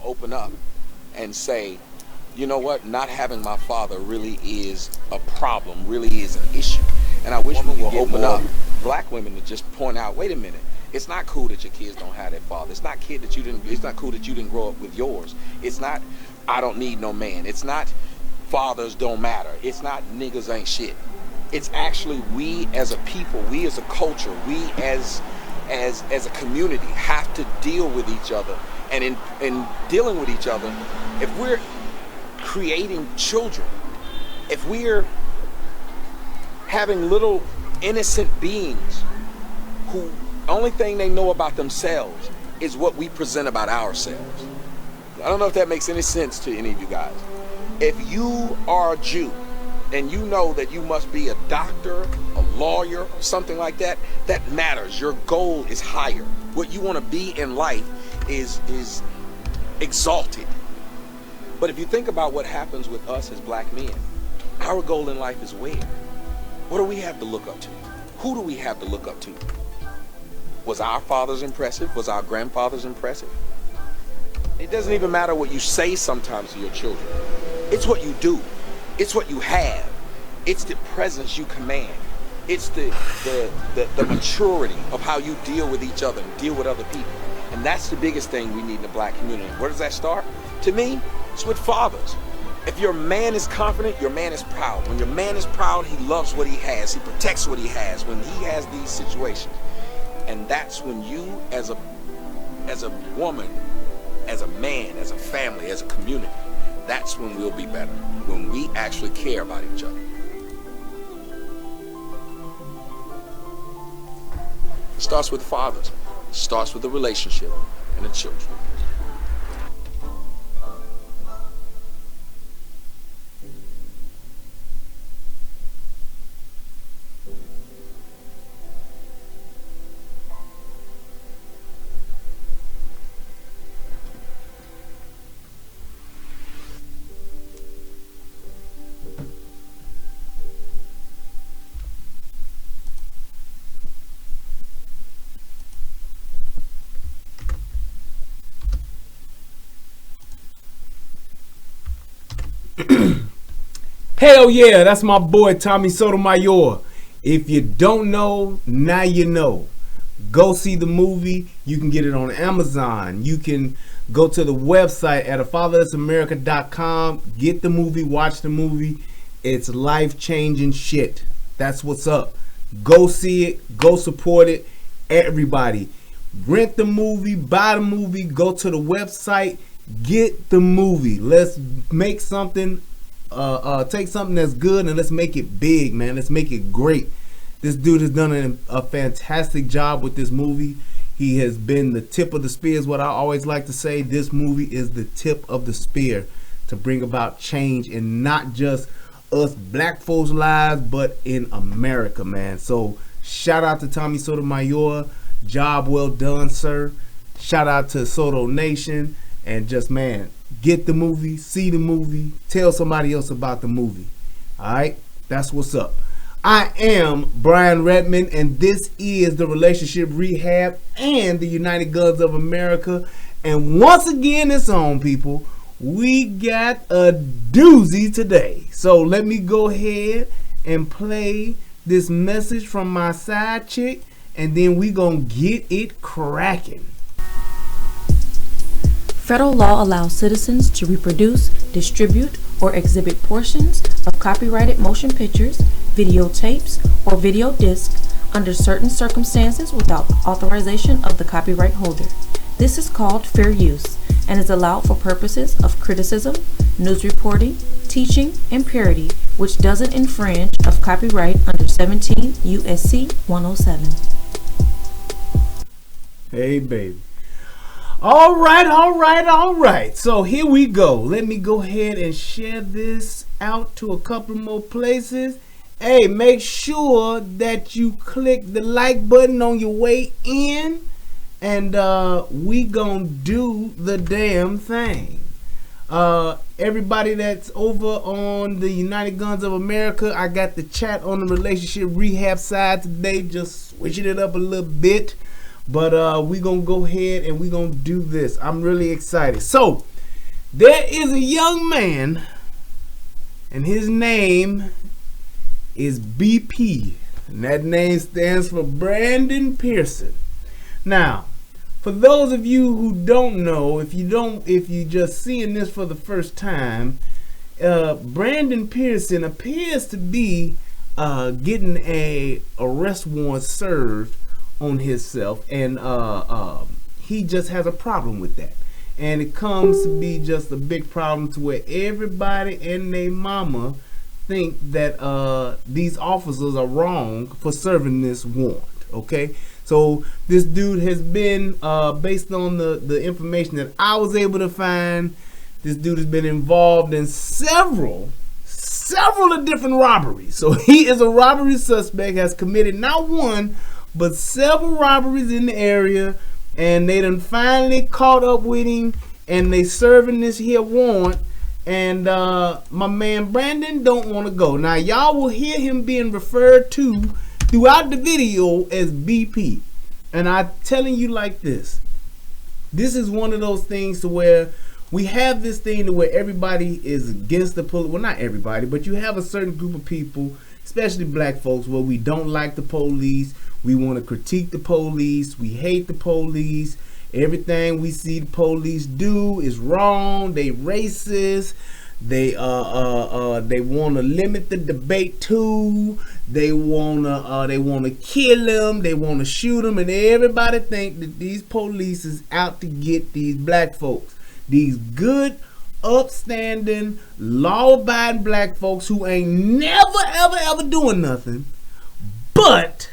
will open up and say, you know what, not having my father really is a problem, really is an issue. And I wish we would open up black women to just point out, wait a minute, it's not cool that your kids don't have their father. It's not it's not cool that you didn't grow up with yours. It's not, I don't need no man. It's not, fathers don't matter. It's not, niggas ain't shit. It's actually, we as a people, we as a culture, we as a community have to deal with each other. And in dealing with each other, if we're creating children, if we're having little innocent beings who only thing they know about themselves is what we present about ourselves. I don't know if that makes any sense to any of you guys. If you are a Jew and you know that you must be a doctor, a lawyer, or something like that, that matters. Your goal is higher. What you want to be in life is exalted. But if you think about what happens with us as black men, our goal in life is where? What do we have to look up to? Who do we have to look up to? Was our fathers impressive? Was our grandfathers impressive? It doesn't even matter what you say sometimes to your children. It's what you do. It's what you have. It's the presence you command. It's the maturity of how you deal with each other and deal with other people. And that's the biggest thing we need in the black community. Where does that start? To me, it's with fathers. If your man is confident, your man is proud. When your man is proud, he loves what he has. He protects what he has when he has these situations. And that's when you, as a woman, as a man, as a family, as a community, that's when we'll be better. When we actually care about each other. It starts with the fathers. It starts with the relationship and the children. Hell yeah, that's my boy Tommy Sotomayor. If you don't know, now you know. Go see the movie. You can get it on Amazon. You can go to the website at afatherlessamerica.com. Get the movie, watch the movie. It's life-changing shit. That's what's up. Go see it. Go support it. Everybody. Rent the movie, buy the movie, go to the website, get the movie. Let's make something take something that's good and let's make it big, man. Let's make it great. This dude has done a fantastic job with this movie. He has been the tip of the spear, is what I always like to say. This movie is the tip of the spear to bring about change in not just us black folks' lives, but in America, man. So shout out to Tommy Sotomayor. Job well done, sir. Shout out to Soto Nation. And just, man, get the movie, see the movie, tell somebody else about the movie. All right? That's what's up. I am Brian Redmond, and this is the Relationship Rehab and the United Guns of America. And once again, it's on, people. We got a doozy today. So let me go ahead and play this message from my side chick, and then we gonna get it cracking. Federal law allows citizens to reproduce, distribute, or exhibit portions of copyrighted motion pictures, videotapes, or video discs under certain circumstances without authorization of the copyright holder. This is called fair use and is allowed for purposes of criticism, news reporting, teaching, and parody, which doesn't infringe of copyright under 17 U.S.C. 107. Hey, baby. All right. So here we go. Let me go ahead and share this out to a couple more places. Hey, make sure that you click the like button on your way in, and we gonna do the damn thing. Everybody that's over on the United Guns of America, I got the chat on the Relationship Rehab side today, just switching it up a little bit. But we gonna go ahead and we gonna do this. I'm really excited. So There is a young man, and his name is BP, and that name stands for Brandon Pearson. Now, for those of you who don't know, if you just seeing this for the first time, Brandon Pearson appears to be getting a arrest warrant served on himself, and he just has a problem with that. And it comes to be just a big problem to where everybody and their mama think that these officers are wrong for serving this warrant. Okay, so this dude has been, based on the information that I was able to find, this dude has been involved in several of different robberies. So he is a robbery suspect, has committed not one, but several robberies in the area, and they done finally caught up with him, and they serving this here warrant, and my man Brandon don't want to go. Now y'all will hear him being referred to throughout the video as BP, and I'm telling you like this is one of those things to where we have this thing to where everybody is against the police. Well, not everybody, but you have a certain group of people, especially black folks, where we don't like the police. We want to critique the police. We hate the police. Everything we see the police do is wrong. They racist. They want to limit the debate too. They want to kill them. They want to shoot them, and everybody think that these police is out to get these black folks. These good, upstanding, law-abiding black folks who ain't never, ever doing nothing. But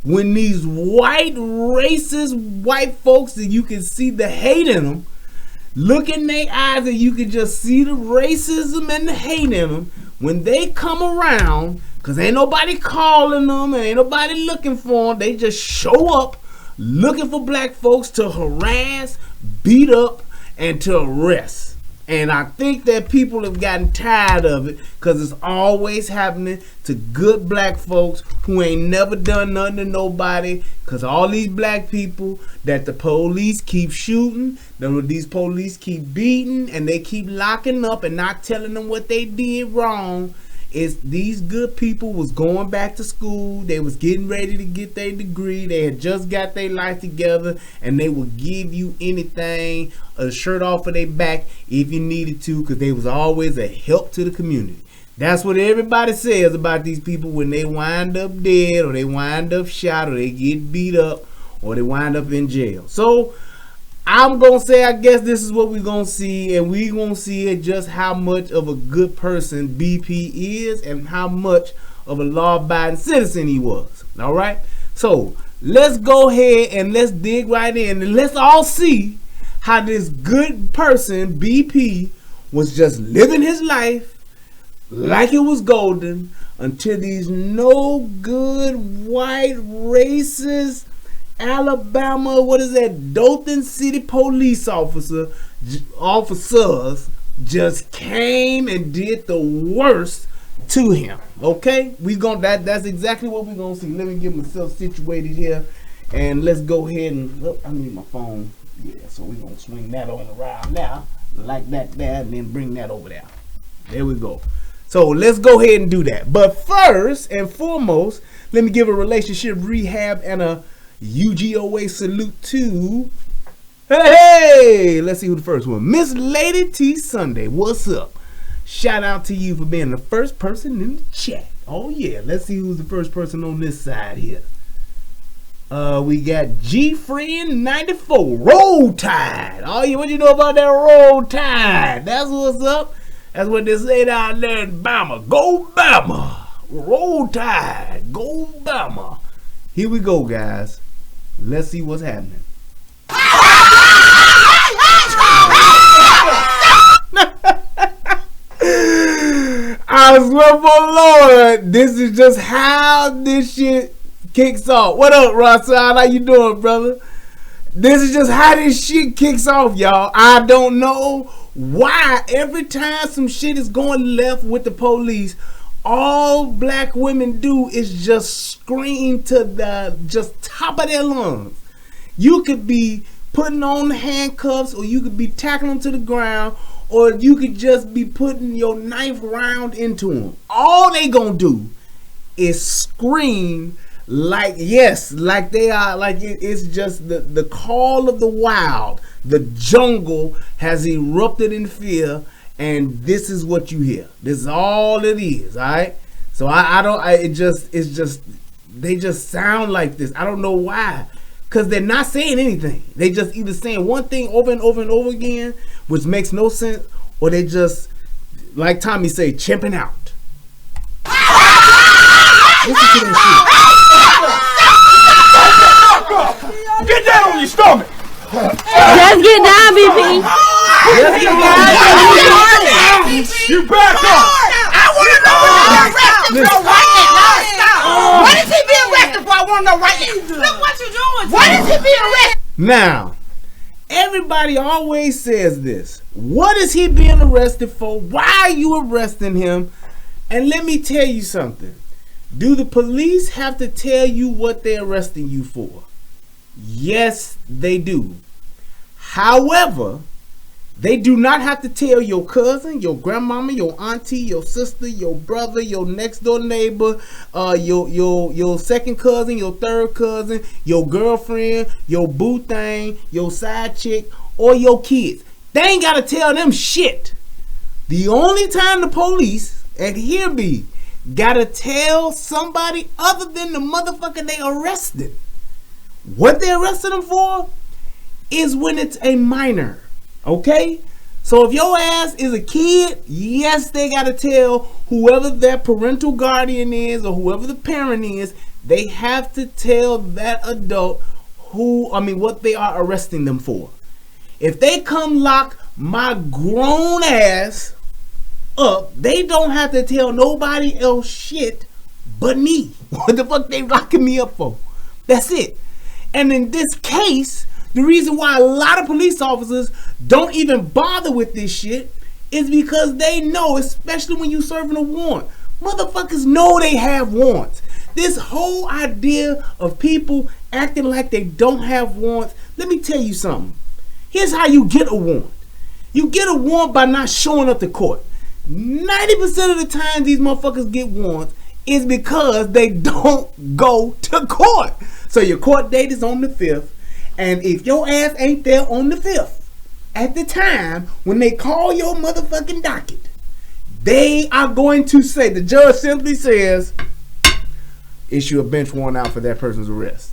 when these white, racist white folks that you can see the hate in them, look in their eyes and you can just see the racism and the hate in them, when they come around, because ain't nobody calling them, and ain't nobody looking for them, they just show up looking for black folks to harass, beat up, and to arrest. And I think that people have gotten tired of it, because it's always happening to good black folks who ain't never done nothing to nobody, because all these black people that the police keep shooting, that these police keep beating, and they keep locking up and not telling them what they did wrong. Is these good people was going back to school, they was getting ready to get their degree, they had just got their life together, and they would give you anything, a shirt off of their back if you needed to, because they was always a help to the community. That's what everybody says about these people when they wind up dead, or they wind up shot, or they get beat up, or they wind up in jail. So I'm gonna say, I guess this is what we're gonna see, and we're gonna see just how much of a good person BP is and how much of a law-abiding citizen he was. All right, so let's go ahead and let's dig right in, and let's all see how this good person BP was just living his life like it was golden until these no good white racist Alabama, what is that, Dothan City police officers just came and did the worst to him. Okay, that's exactly what we're gonna see. Let me get myself situated here, and let's go ahead and I need my phone. Yeah, so we're gonna swing that on around now, like that there, and then bring that over there. There we go. So let's go ahead and do that. But first and foremost, let me give a relationship rehab and a UGOA salute to, hey, let's see who the first one. Miss Lady T Sunday, what's up? Shout out to you for being the first person in the chat. Oh yeah, let's see who's the first person on this side here. We got G Friend 94, Roll Tide. Oh yeah, what you know about that Roll Tide? That's what's up. That's what they say down there in Bama. Go Bama. Roll Tide. Go Bama. Here we go, guys. Let's see what's happening. I swear for Lord, this is just how this shit kicks off. What up, Rossad? How you doing, brother? This is just how this shit kicks off, y'all. I don't know why every time some shit is going left with the police, all black women do is just scream to the just top of their lungs. You could be putting on the handcuffs, or you could be tackling them to the ground, or you could just be putting your knife round into them. All they gonna do is scream like they are, like it's just the call of the wild. The jungle has erupted in fear, and this is what you hear. This is all it is. All right. So they just sound like this. I don't know why. Because they're not saying anything. They just either saying one thing over and over and over again, which makes no sense, or they just, like Tommy say, chimping out. Listen to that shit. Get down on your stomach. Just get down, BP. Just get down. You back up. I want to know what you're arrested for right now. What is he being arrested for? I want to know right now. Look what you're doing. What is he being arrested? Now, everybody always says this. What is he being arrested for? Why are you arresting him? And let me tell you something. Do the police have to tell you what they're arresting you for? Yes, they do. However, they do not have to tell your cousin, your grandmama, your auntie, your sister, your brother, your next door neighbor, your second cousin, your third cousin, your girlfriend, your boo thing, your side chick, or your kids. They ain't gotta tell them shit. The only time the police, and here be, gotta tell somebody other than the motherfucker they arrested what they arrested them for is when it's a minor. Okay? So if your ass is a kid, yes, they gotta tell whoever their parental guardian is or whoever the parent is, they have to tell that adult what they are arresting them for. If they come lock my grown ass up, they don't have to tell nobody else shit but me. What the fuck they locking me up for? That's it. And in this case, the reason why a lot of police officers don't even bother with this shit is because they know, especially when you serving a warrant, motherfuckers know they have warrants. This whole idea of people acting like they don't have warrants, let me tell you something. Here's how you get a warrant. You get a warrant by not showing up to court. 90% of the time these motherfuckers get warrants is because they don't go to court. So your court date is on the 5th, and if your ass ain't there on the 5th, at the time when they call your motherfucking docket, they are going to say, the judge simply says, issue a bench warrant out for that person's arrest.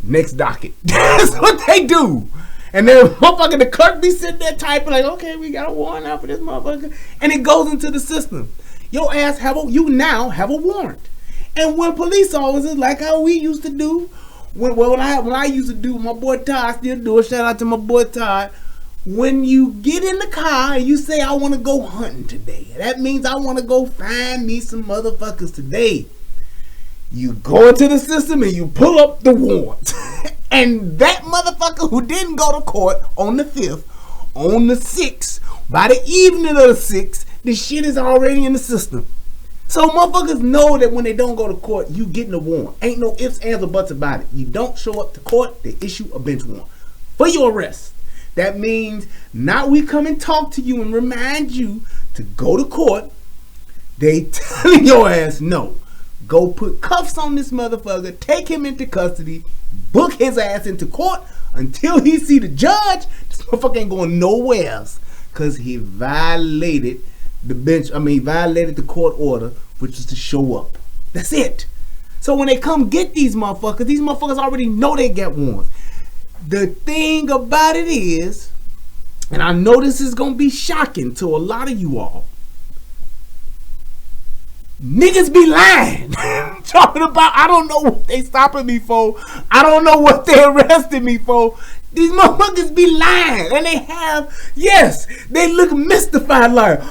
Next docket. That's what they do. And then motherfucker, the clerk be sitting there typing like, okay, we got a warrant out for this motherfucker. And it goes into the system. Your ass you now have a warrant. And when police officers, like how we used to do, when I used to do with my boy Todd, I still do it, shout out to my boy Todd. When you get in the car and you say, I want to go hunting today, that means I want to go find me some motherfuckers today. You go into the system and you pull up the warrant. And that motherfucker who didn't go to court on the 5th, on the 6th, by the evening of the 6th, the shit is already in the system. So motherfuckers know that when they don't go to court, you getting a warrant. Ain't no ifs, ands, or buts about it. You don't show up to court, they issue a bench warrant for your arrest. That means now we come and talk to you and remind you to go to court. They telling your ass no. Go put cuffs on this motherfucker, take him into custody, book his ass into court until he see the judge. This motherfucker ain't going nowhere else because he violated violated the court order, which is to show up. That's it. So when they come get these motherfuckers already know they got warrants. The thing about it is, and I know this is going to be shocking to a lot of you all, niggas be lying. Talking about, I don't know what they stopping me for. I don't know what they arrested me for. These motherfuckers be lying. And they look mystified like,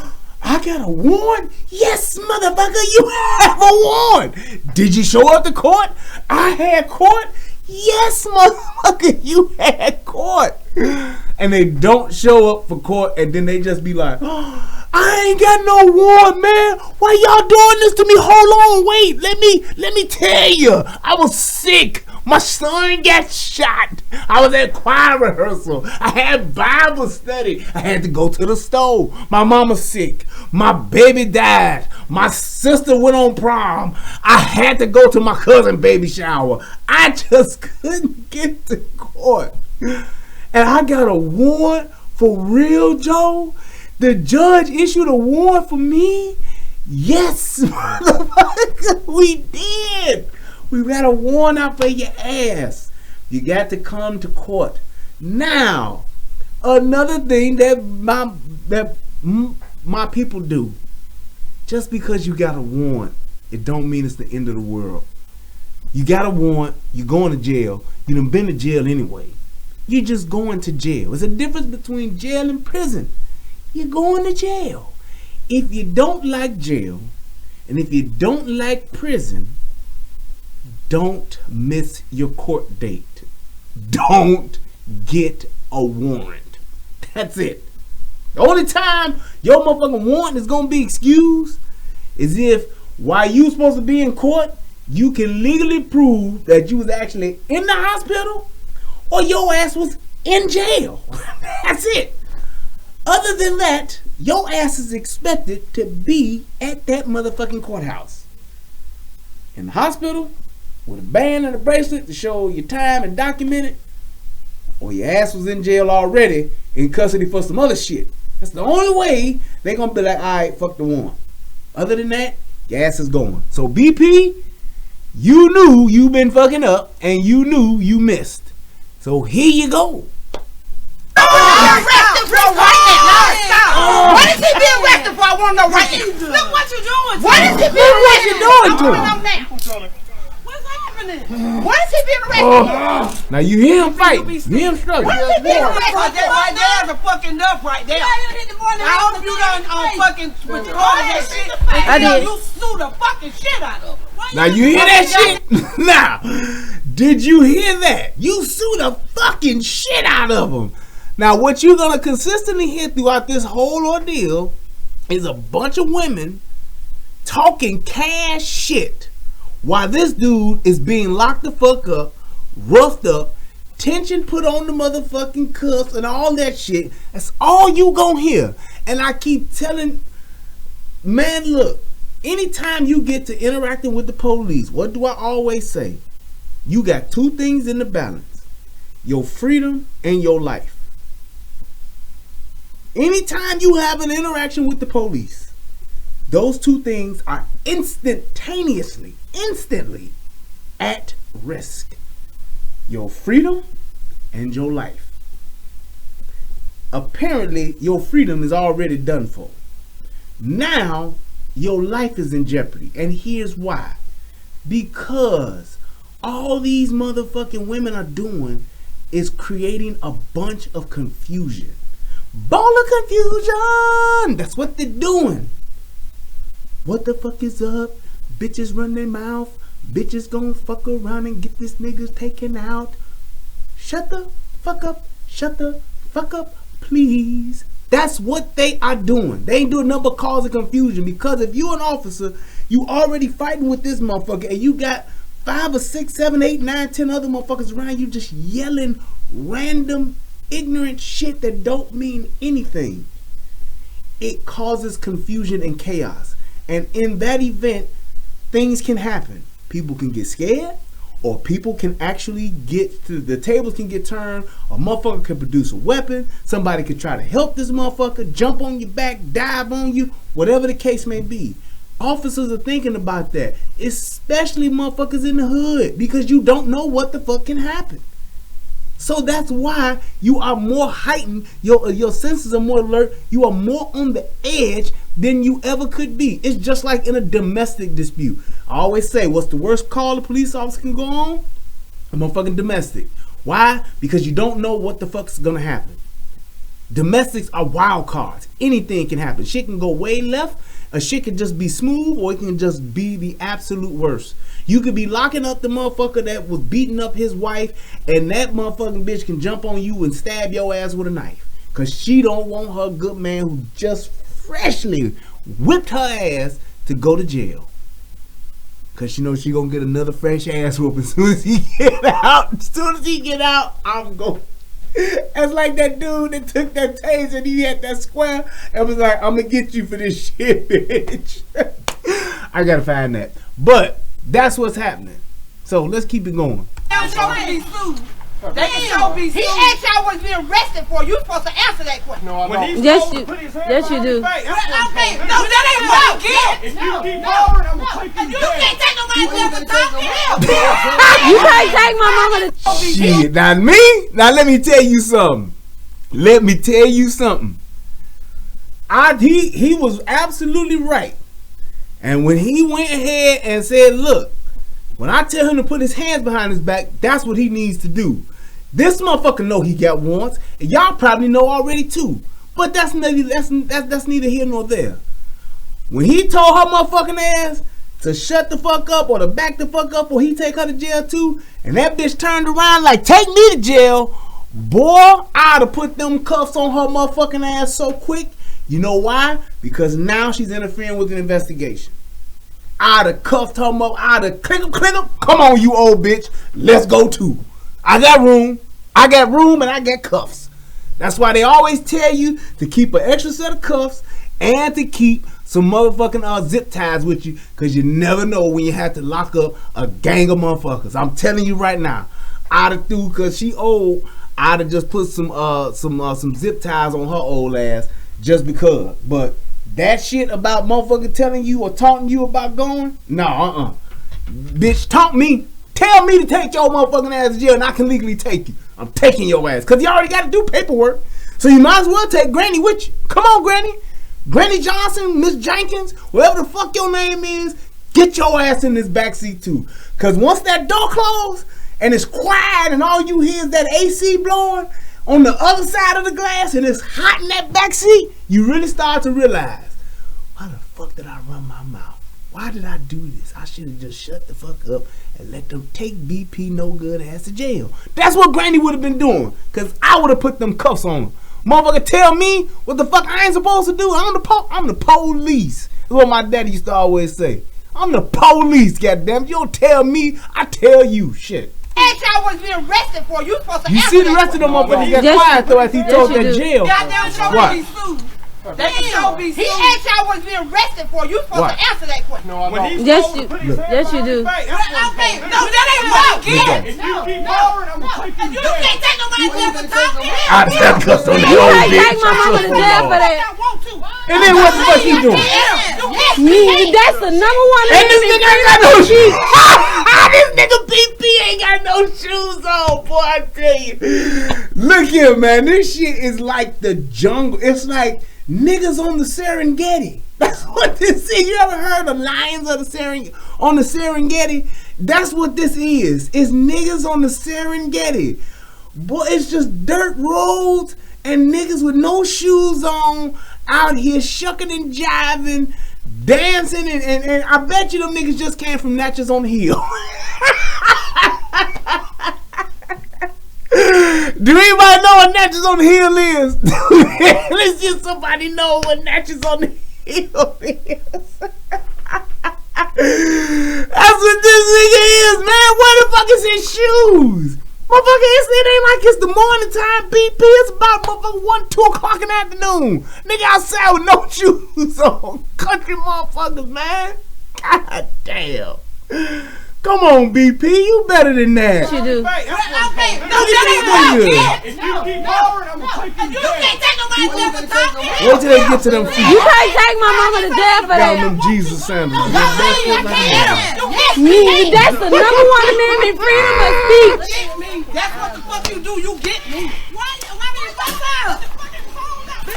I got a warrant? Yes, motherfucker, you have a warrant. Did you show up to court? I had court? Yes, motherfucker, you had court. And they don't show up for court, and then they just be like, I ain't got no warrant, man. Why y'all doing this to me? Hold on, wait. Let me tell you. I was sick. My son got shot. I was at choir rehearsal. I had Bible study. I had to go to the store. My mama's sick. My baby died. My sister went on prom. I had to go to my cousin's baby shower. I just couldn't get to court. And I got a warrant for real, Joe? The judge issued a warrant for me? Yes, motherfucker, we did. We got a warrant out for your ass. You got to come to court. Now, another thing that my people do. Just because you got a warrant, it don't mean it's the end of the world. You got a warrant, you're going to jail. You done been to jail anyway. You're just going to jail. There's a difference between jail and prison. You're going to jail. If you don't like jail, and if you don't like prison, don't miss your court date. Don't get a warrant. That's it. The only time your motherfucking warrant is gonna be excused is if while you supposed to be in court, you can legally prove that you was actually in the hospital or your ass was in jail. That's it. Other than that, your ass is expected to be at that motherfucking courthouse. In the hospital, with a band and a bracelet to show your time and document it, or your ass was in jail already in custody for some other shit. That's the only way they gonna be like, alright, fuck the warrant. Other than that, your ass is going. So BP, you knew you been fucking up and you knew you missed. So here you go. What is he being arrested for? I want to know right now. Look what you're doing. What is he being arrested for? I want to know now. What's happening? What is he being arrested for? Now you hear him fight. You hear him struggle. What is he being arrested for? Right there's a fucking enough right there. I hope you done fucking with your that shit. I did. You sue the fucking shit out of him. Now you hear that shit? Now, did you hear that? You sue the fucking shit out of him. Now, what you're gonna consistently hear throughout this whole ordeal is a bunch of women talking cash shit while this dude is being locked the fuck up, roughed up, tension put on the motherfucking cuffs and all that shit. That's all you gonna hear. And I keep telling, man, look, anytime you get to interacting with the police, what do I always say? You got two things in the balance: your freedom and your life. Anytime you have an interaction with the police, those two things are instantly at risk. Your freedom and your life. Apparently, your freedom is already done for. Now, your life is in jeopardy. And here's why. Because all these motherfucking women are doing is creating a bunch of confusion. Ball of confusion. That's what they're doing. What the fuck is up? Bitches run their mouth. Bitches gonna fuck around and get this niggas taken out. Shut the fuck up. Shut the fuck up, please. That's what they are doing. They ain't doing nothing but causing confusion. Because if you an officer, you already fighting with this motherfucker, and you got 5 or 6, 7, 8, 9, 10 other motherfuckers around you just yelling random ignorant shit that don't mean anything. It causes confusion and chaos. And in that event, things can happen. People can get scared, or people can actually get to the tables can get turned. A motherfucker can produce a weapon. Somebody could try to help this motherfucker, jump on your back, dive on you, whatever the case may be. Officers are thinking about that, especially motherfuckers in the hood, because you don't know what the fuck can happen. So that's why you are more heightened, your senses are more alert, you are more on the edge than you ever could be. It's just like in a domestic dispute. I always say, what's the worst call a police officer can go on? A motherfucking domestic. Why? Because you don't know what the fuck's gonna happen. Domestics are wild cards. Anything can happen. Shit can go way left, a shit can just be smooth, or it can just be the absolute worst. You could be locking up the motherfucker that was beating up his wife, and that motherfucking bitch can jump on you and stab your ass with a knife. Cause she don't want her good man who just freshly whipped her ass to go to jail. Cause she knows she gonna get another fresh ass whoop as soon as he get out. As soon as he get out, I'm going. It's like that dude that took that taser and he had that square and was like, I'm gonna get you for this shit, bitch. I gotta find that. But that's what's happening. So let's keep it going. He asked y'all was being arrested for. You supposed to answer that question. No, Yes, you do. No, that ain't what If you keep hollering, I'm gonna take you You can't take nobody else to talk to him. You can't take my mama to. Shit, not me. Now let me tell you something. He was absolutely right. And when he went ahead and said, look, when I tell him to put his hands behind his back, that's what he needs to do. This motherfucker know he got warrants, and y'all probably know already too. But that's neither here nor there. When he told her motherfucking ass to shut the fuck up or to back the fuck up or he take her to jail too, and that bitch turned around like, take me to jail, boy, I'd have put them cuffs on her motherfucking ass so quick. You know why? Because now she's interfering with an investigation. I'd have cuffed her up. I'd have click 'em. Come on, you old bitch. Let's go too. I got room and I got cuffs. That's why they always tell you to keep an extra set of cuffs and to keep some motherfucking zip ties with you, because you never know when you have to lock up a gang of motherfuckers. I'm telling you right now. I'd have threw, because she old, I'd have just put some zip ties on her old ass just because. But that shit about motherfucker telling you or taunting you about going, no, bitch, taunt me. Tell me to take your motherfucking ass to jail and I can legally take you. I'm taking your ass. Because you already got to do paperwork. So you might as well take Granny with you. Come on, Granny. Granny Johnson, Miss Jenkins, whatever the fuck your name is, get your ass in this backseat too. Because once that door closed and it's quiet and all you hear is that AC blowing on the other side of the glass and it's hot in that backseat, you really start to realize, why the fuck did I run my mouth? Why did I do this? I should have just shut the fuck up and let them take BP no good ass to jail. That's what Granny would have been doing, because I would have put them cuffs on her. Motherfucker tell me what the fuck I ain't supposed to do. I'm the police. That's what my daddy used to always say. I'm the police, goddamn. You don't tell me, I tell you. Shit. Asked y'all was being arrested for. You supposed to You answer see the that rest of them motherfuckers Yes, got quiet though after he told you that do. jail. Goddamn show What? be sued. He asked y'all was being arrested for. You supposed What? to answer that question. Yes, you do. No, that ain't what If you keep hollering, I'm gonna take you You down. can't take nobody else to talk to him. I just cussed on You that old can't take bitch. my mama to jail for that. And then what the fuck he doing? That's the number one And this enemy. nigga ain't got no shoes. This nigga PP ain't got no shoes on, boy, I tell you. Look here, man. This shit is like the jungle. It's like niggas on the Serengeti. That's what this is. You ever heard of lions of the on the Serengeti? That's what this is. It's niggas on the Serengeti. Boy, it's just dirt roads and niggas with no shoes on out here shucking and jiving, dancing, and I bet you them niggas just came from Natchez on the Hill. Do anybody know what Natchez on the Hill is? Let's see if somebody know what Natchez on the Hill is. That's what this nigga is, man. Where the fuck is his shoes? Motherfucker, it ain't like it's the morning time, BP. It's about motherfucker 1, 2 o'clock in the afternoon. Nigga outside with no shoes on. Country motherfuckers, man. God damn. Come on, BP. You better than that. You do. No, that ain't what If you keep hollering, I'm gonna take you You down. can't take nobody else to talk to him. Wait till they get to them You feet. can't take my mama to jail for Down that. them Jesus sandals. That's the number one enemy, freedom of speech. That's what the fuck you do. You get me.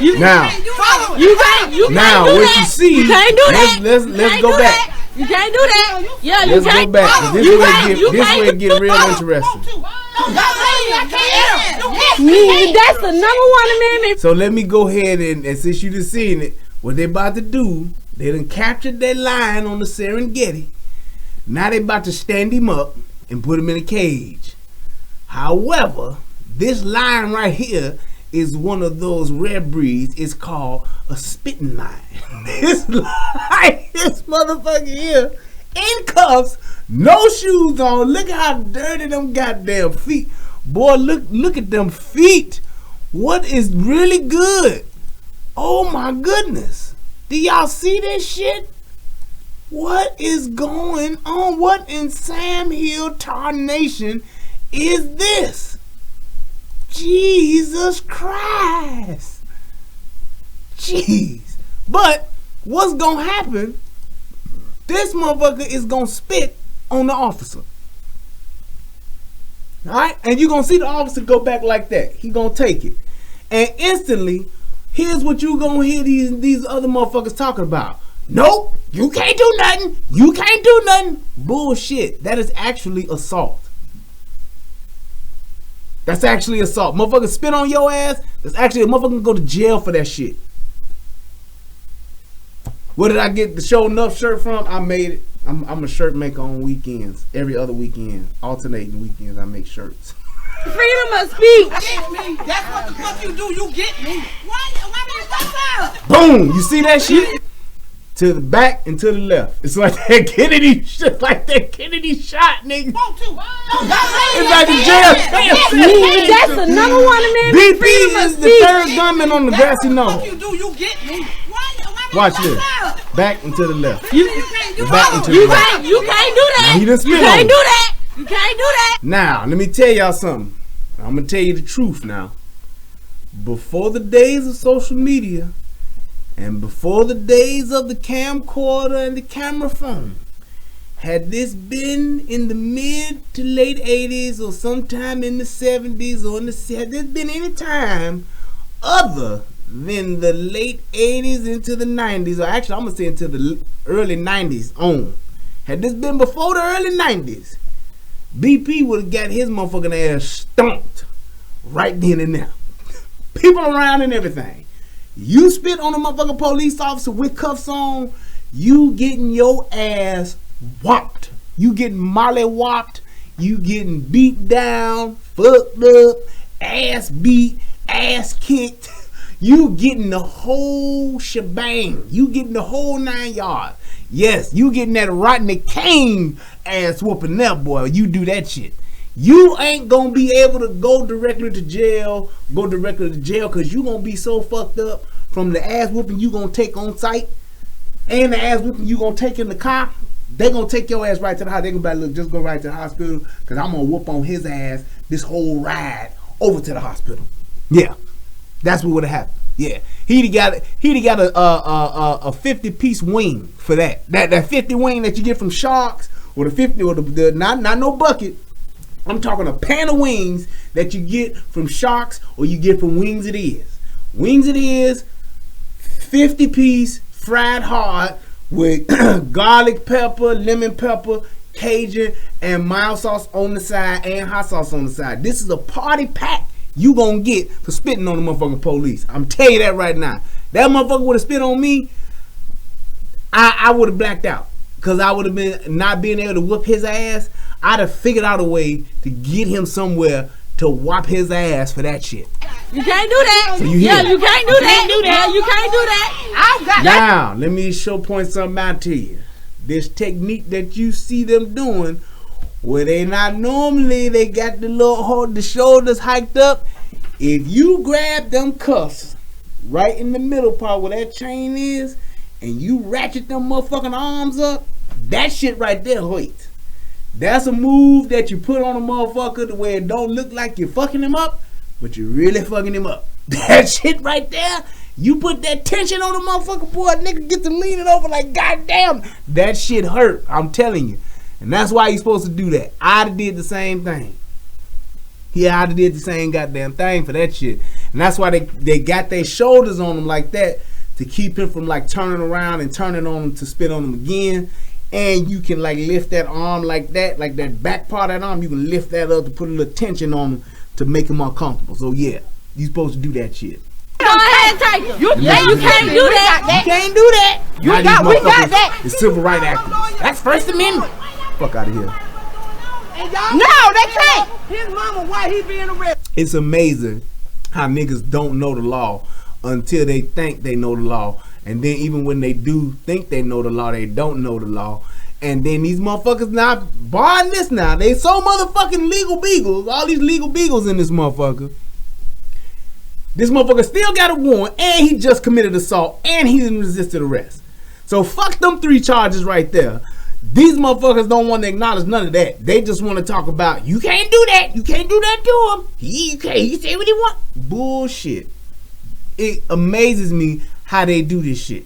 Now, You can't do what that. you see, You can't do that. let's go back. You can't do that. Yeah, you Let's go can't. back. This You way can't. You this way can't. get real interesting. That's the number one enemy. So let me go ahead and since you just seen it, what they about to do, they done captured that lion on the Serengeti. Now they about to stand him up and put him in a cage. However, this lion right here is one of those rare breeds. It's called a spitting lion. This lion, this motherfucker here in cuffs, no shoes on. Look how dirty them goddamn feet. Boy, look at them feet. What is really good? Oh my goodness. Do y'all see this shit? What is going on? What in Sam Hill tarnation is this? Jesus Christ. Jeez. But what's gonna happen? This motherfucker is gonna spit on the officer. Alright? And you're gonna see the officer go back like that. He gonna take it. And instantly, here's what you gonna hear these other motherfuckers talking about. Nope, you can't do nothing. You can't do nothing. Bullshit. That is actually assault. That's actually assault. Motherfucker spit on your ass. That's actually a motherfucker can go to jail for that shit. Where did I get the Show Enough shirt from? I made it. I'm a shirt maker on weekends. Every other weekend. Alternating weekends I make shirts. Freedom of speech. Get me. That's what the fuck you do. You get me. Why Boom! You see that shit? To the back and to the left. It's like that Kennedy shit, like that Kennedy shot, nigga. It's like the jail. That's another one of them. BP is the third gunman on the grassy knoll. you do. You get me. Watch this. Back and to the left. You Back can't and to do the left. that. Now, he done spit You on can't me. do that. You can't do that. Now, let me tell y'all something. I'm going to tell you the truth now. Before the days of social media and before the days of the camcorder and the camera phone, had this been in the mid to late 80s or sometime in the 70s or in the, had this been any time other than the late 80s into the 90s, or actually I'm going to say into the early 90s on, had this been before the early 90s, BP would have got his motherfucking ass stomped right then and there. People around and everything. You spit on a motherfucking police officer with cuffs on, you getting your ass whopped. You getting molly-whopped. You getting beat down, fucked up, ass beat, ass kicked. You getting the whole shebang. You getting the whole 9 yards. Yes, you getting that Rodney King ass whooping there, boy. You do that shit. You ain't gonna be able to go directly to jail, because you gonna be so fucked up from the ass whooping you gonna take on site and the ass whooping you gonna take in the car. They gonna take your ass right to the hospital. They gonna be like, look, just go right to the hospital, because I'm gonna whoop on his ass this whole ride over to the hospital. Yeah, that's what would have happened. Yeah, he'd got a 50-piece wing for that 50 wing that you get from Sharks, or the 50 or the not no bucket. I'm talking a pan of wings that you get from Sharks or you get from Wings It Is. Wings It Is, 50-piece fried hard with garlic pepper, lemon pepper, Cajun, and mild sauce on the side and hot sauce on the side. This is a party pack you gonna get for spitting on the motherfucking police. I'm telling you that right now. That motherfucker would have spit on me, I would have blacked out. Because I would have been not being able to whoop his ass. I'd have figured out a way to get him somewhere to whop his ass for that shit. You can't do that. So you You hear? can't do that. You can't do that. Now, let me point something out to you. This technique that you see them doing, where they not normally, they got the shoulders hiked up. If you grab them cuffs right in the middle part where that chain is, and you ratchet them motherfucking arms up, that shit right there hurts. That's a move that you put on a motherfucker to where it don't look like you're fucking him up, but you're really fucking him up. That shit right there, you put that tension on the motherfucker, boy, nigga get to leaning over like, goddamn, that shit hurt, I'm telling you. And that's why you're supposed to do that. I'd have did the same thing. Yeah, I'd have did the same goddamn thing for that shit. And that's why they got their shoulders on him like that, to keep him from like turning around and turning on him to spit on him again. And you can like lift that arm like that back part of that arm, you can lift that up to put a little tension on him to make him uncomfortable. So yeah, you supposed to do that shit. Go ahead and take it. You can't do that. You can't do that. We got that. It's civil rights activists. That's First Amendment. Fuck out of here. No, they can't. His mama, why he being arrested? It's amazing how niggas don't know the law until they think they know the law. And then even when they do think they know the law, they don't know the law. And then these motherfuckers now, barring this now, they so motherfucking legal beagles, all these legal beagles in this motherfucker. This motherfucker still got a warrant, and he just committed assault, and he resisted arrest. So fuck them 3 charges right there. These motherfuckers don't want to acknowledge none of that. They just want to talk about, you can't do that. You can't do that to him. He say what he want. Bullshit. It amazes me how they do this shit.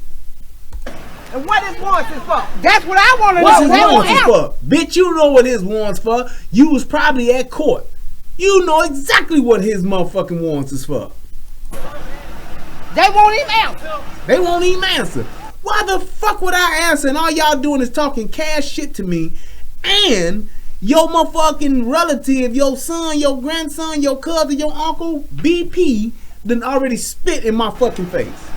And what his warrants is for? That's what I want to know. What's his warrants is for? Bitch, you know what his warrants for. You was probably at court. You know exactly what his motherfucking warrants is for. They won't even answer. They won't even answer. Why the fuck would I answer? And all y'all doing is talking cash shit to me. And your motherfucking relative, your son, your grandson, your cousin, your uncle, BP, done already spit in my fucking face.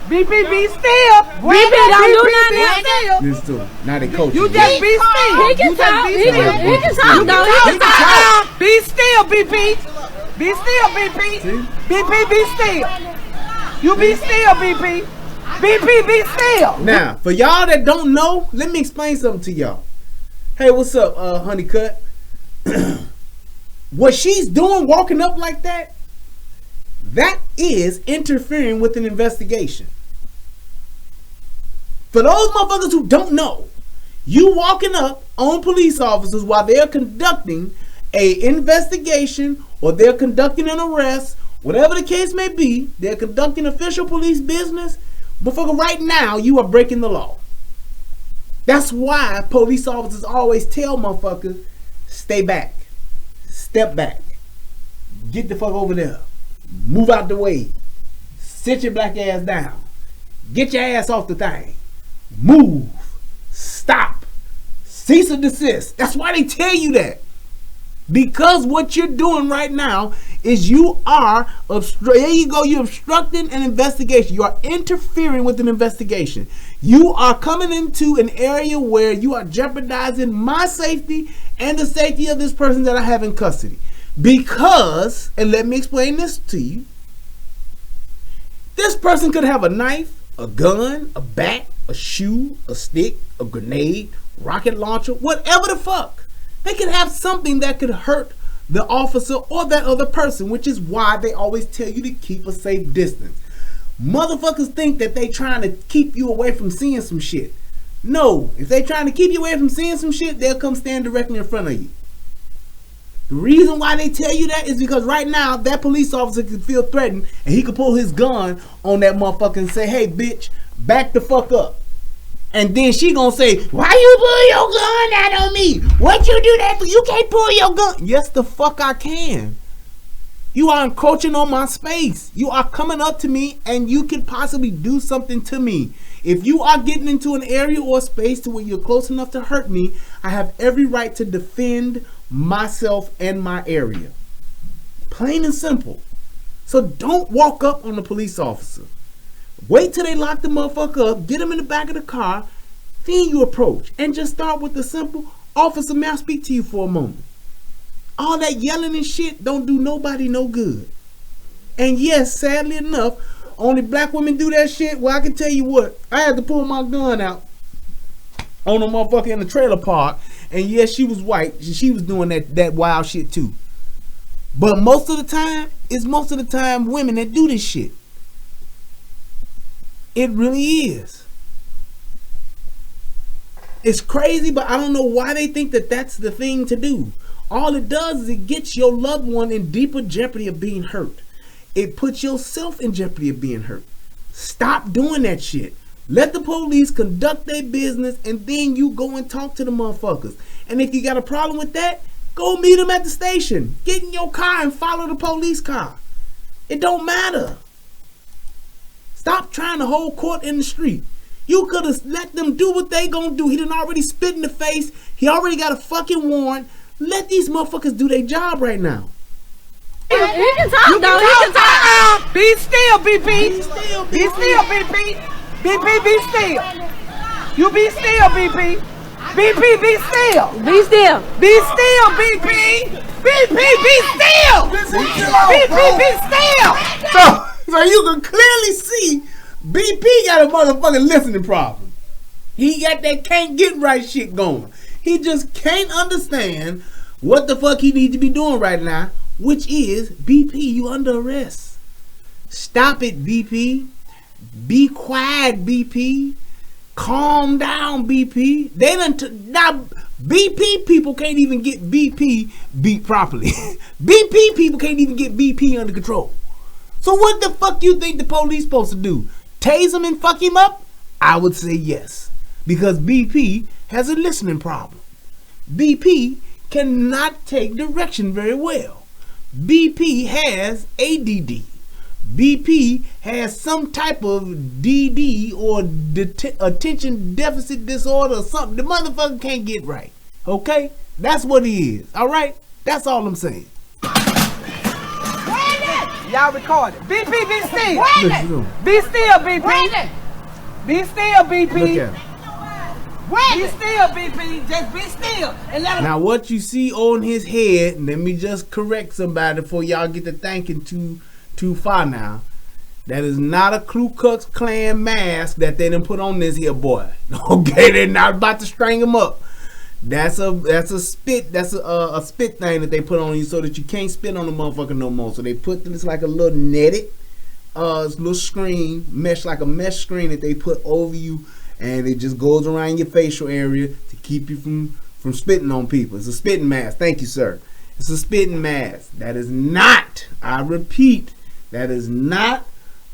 BP be still. BP don't do nothing. This too. Now they coach You just be still. He can talk. He can talk though. He can talk. Be still, BP. Be still, BP. See? BP, be still. You be still, BP. BP, be still. Now, for y'all that don't know, let me explain something to y'all. Hey, what's up, Honeycut? What she's doing, walking up like that, that is interfering with an investigation. For those motherfuckers who don't know, you walking up on police officers while they're conducting a investigation or they're conducting an arrest, whatever the case may be, they're conducting official police business. Motherfucker, right now, you are breaking the law. That's why police officers always tell motherfuckers, stay back, step back, get the fuck over there, move out the way, sit your black ass down, get your ass off the thing, move, stop, cease and desist. That's why they tell you that. Because what you're doing right now is you are there you go, you're obstructing an investigation. You are interfering with an investigation. You are coming into an area where you are jeopardizing my safety and the safety of this person that I have in custody. Because, and let me explain this to you, this person could have a knife, a gun, a bat, a shoe, a stick, a grenade, rocket launcher, whatever the fuck. They could have something that could hurt the officer or that other person, which is why they always tell you to keep a safe distance. Motherfuckers think that they trying to keep you away from seeing some shit. No, if they trying to keep you away from seeing some shit, they'll come stand directly in front of you. The reason why they tell you that is because right now that police officer could feel threatened and he could pull his gun on that motherfucker and say, hey bitch, back the fuck up. And then she gonna say, why you pull your gun out on me? What you do that for? You can't pull your gun. Yes, the fuck I can. You are encroaching on my space. You are coming up to me and you could possibly do something to me. If you are getting into an area or space to where you're close enough to hurt me, I have every right to defend myself and my area. Plain and simple. So don't walk up on the police officer. Wait till they lock the motherfucker up, get him in the back of the car, then you approach. And just start with the simple, officer, may I speak to you for a moment? All that yelling and shit don't do nobody no good. And yes, sadly enough, only black women do that shit. Well, I can tell you what, I had to pull my gun out on a motherfucker in the trailer park. And yes, she was white. She was doing that wild shit too. But most of the time, it's most of the time women that do this shit. It really is. It's crazy, but I don't know why they think that that's the thing to do. All it does is it gets your loved one in deeper jeopardy of being hurt. It puts yourself in jeopardy of being hurt. Stop doing that shit. Let the police conduct their business and then you go and talk to the motherfuckers. And if you got a problem with that, go meet them at the station. Get in your car and follow the police car. It don't matter. Stop trying to hold court in the street. You could have let them do what they gonna do. He done already spit in the face. He already got a fucking warrant. Let these motherfuckers do their job right now. He can talk though. He can talk. Be still, BP. Be still, Be still, BP. BP, be still. You be still, BP. BP, be still. Be still. Be still, BP. BP, be still. BP, be still. So you can clearly see BP got a motherfucking listening problem. He got that can't get right shit going. He just can't understand what the fuck he needs to be doing right now, which is, BP, you under arrest. Stop it, BP. Be quiet, BP. Calm down, BP. They done now. BP people can't even get BP beat properly. BP people can't even get BP under control. So what the fuck you think the police supposed to do? Tase him and fuck him up? I would say yes. Because BP has a listening problem. BP cannot take direction very well. BP has ADD. BP has some type of DD or attention deficit disorder or something. The motherfucker can't get right. Okay? That's what he is. Alright? That's all I'm saying. Y'all recorded. BP, be still. Listen, Be still, BP. Be still, BP. look at him. Be still, BP. Just be still. And let him. Now what you see on his head, let me just correct somebody before y'all get to thinking too far now. That is not a Ku Klux Klan mask that they done put on this here boy. Okay, they're not about to string him up. That's a spit. That's a spit thing that they put on you so that you can't spit on the motherfucker no more. So they put this like a little netted, little screen mesh, like a mesh screen that they put over you, and it just goes around your facial area to keep you from spitting on people. It's a spitting mask. Thank you, sir. It's a spitting mask. That is not, I repeat, that is not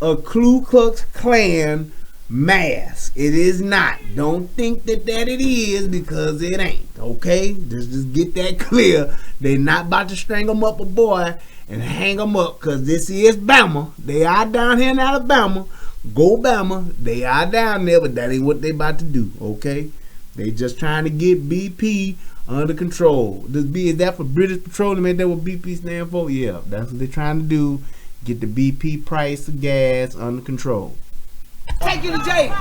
a Ku Klux Klan mask. It is not. Don't think that it is, because it ain't. Okay? Just get that clear. They're not about to string him up a boy and hang him up, because this is Bama. They are down here in Alabama. Go Bama. They are down there, but that ain't what they about to do. Okay? They just trying to get BP under control. This B, is that for British Petroleum? Ain't that what BP stand for? Yeah, that's what they're trying to do. Get the BP price of gas under control. Take you to jail.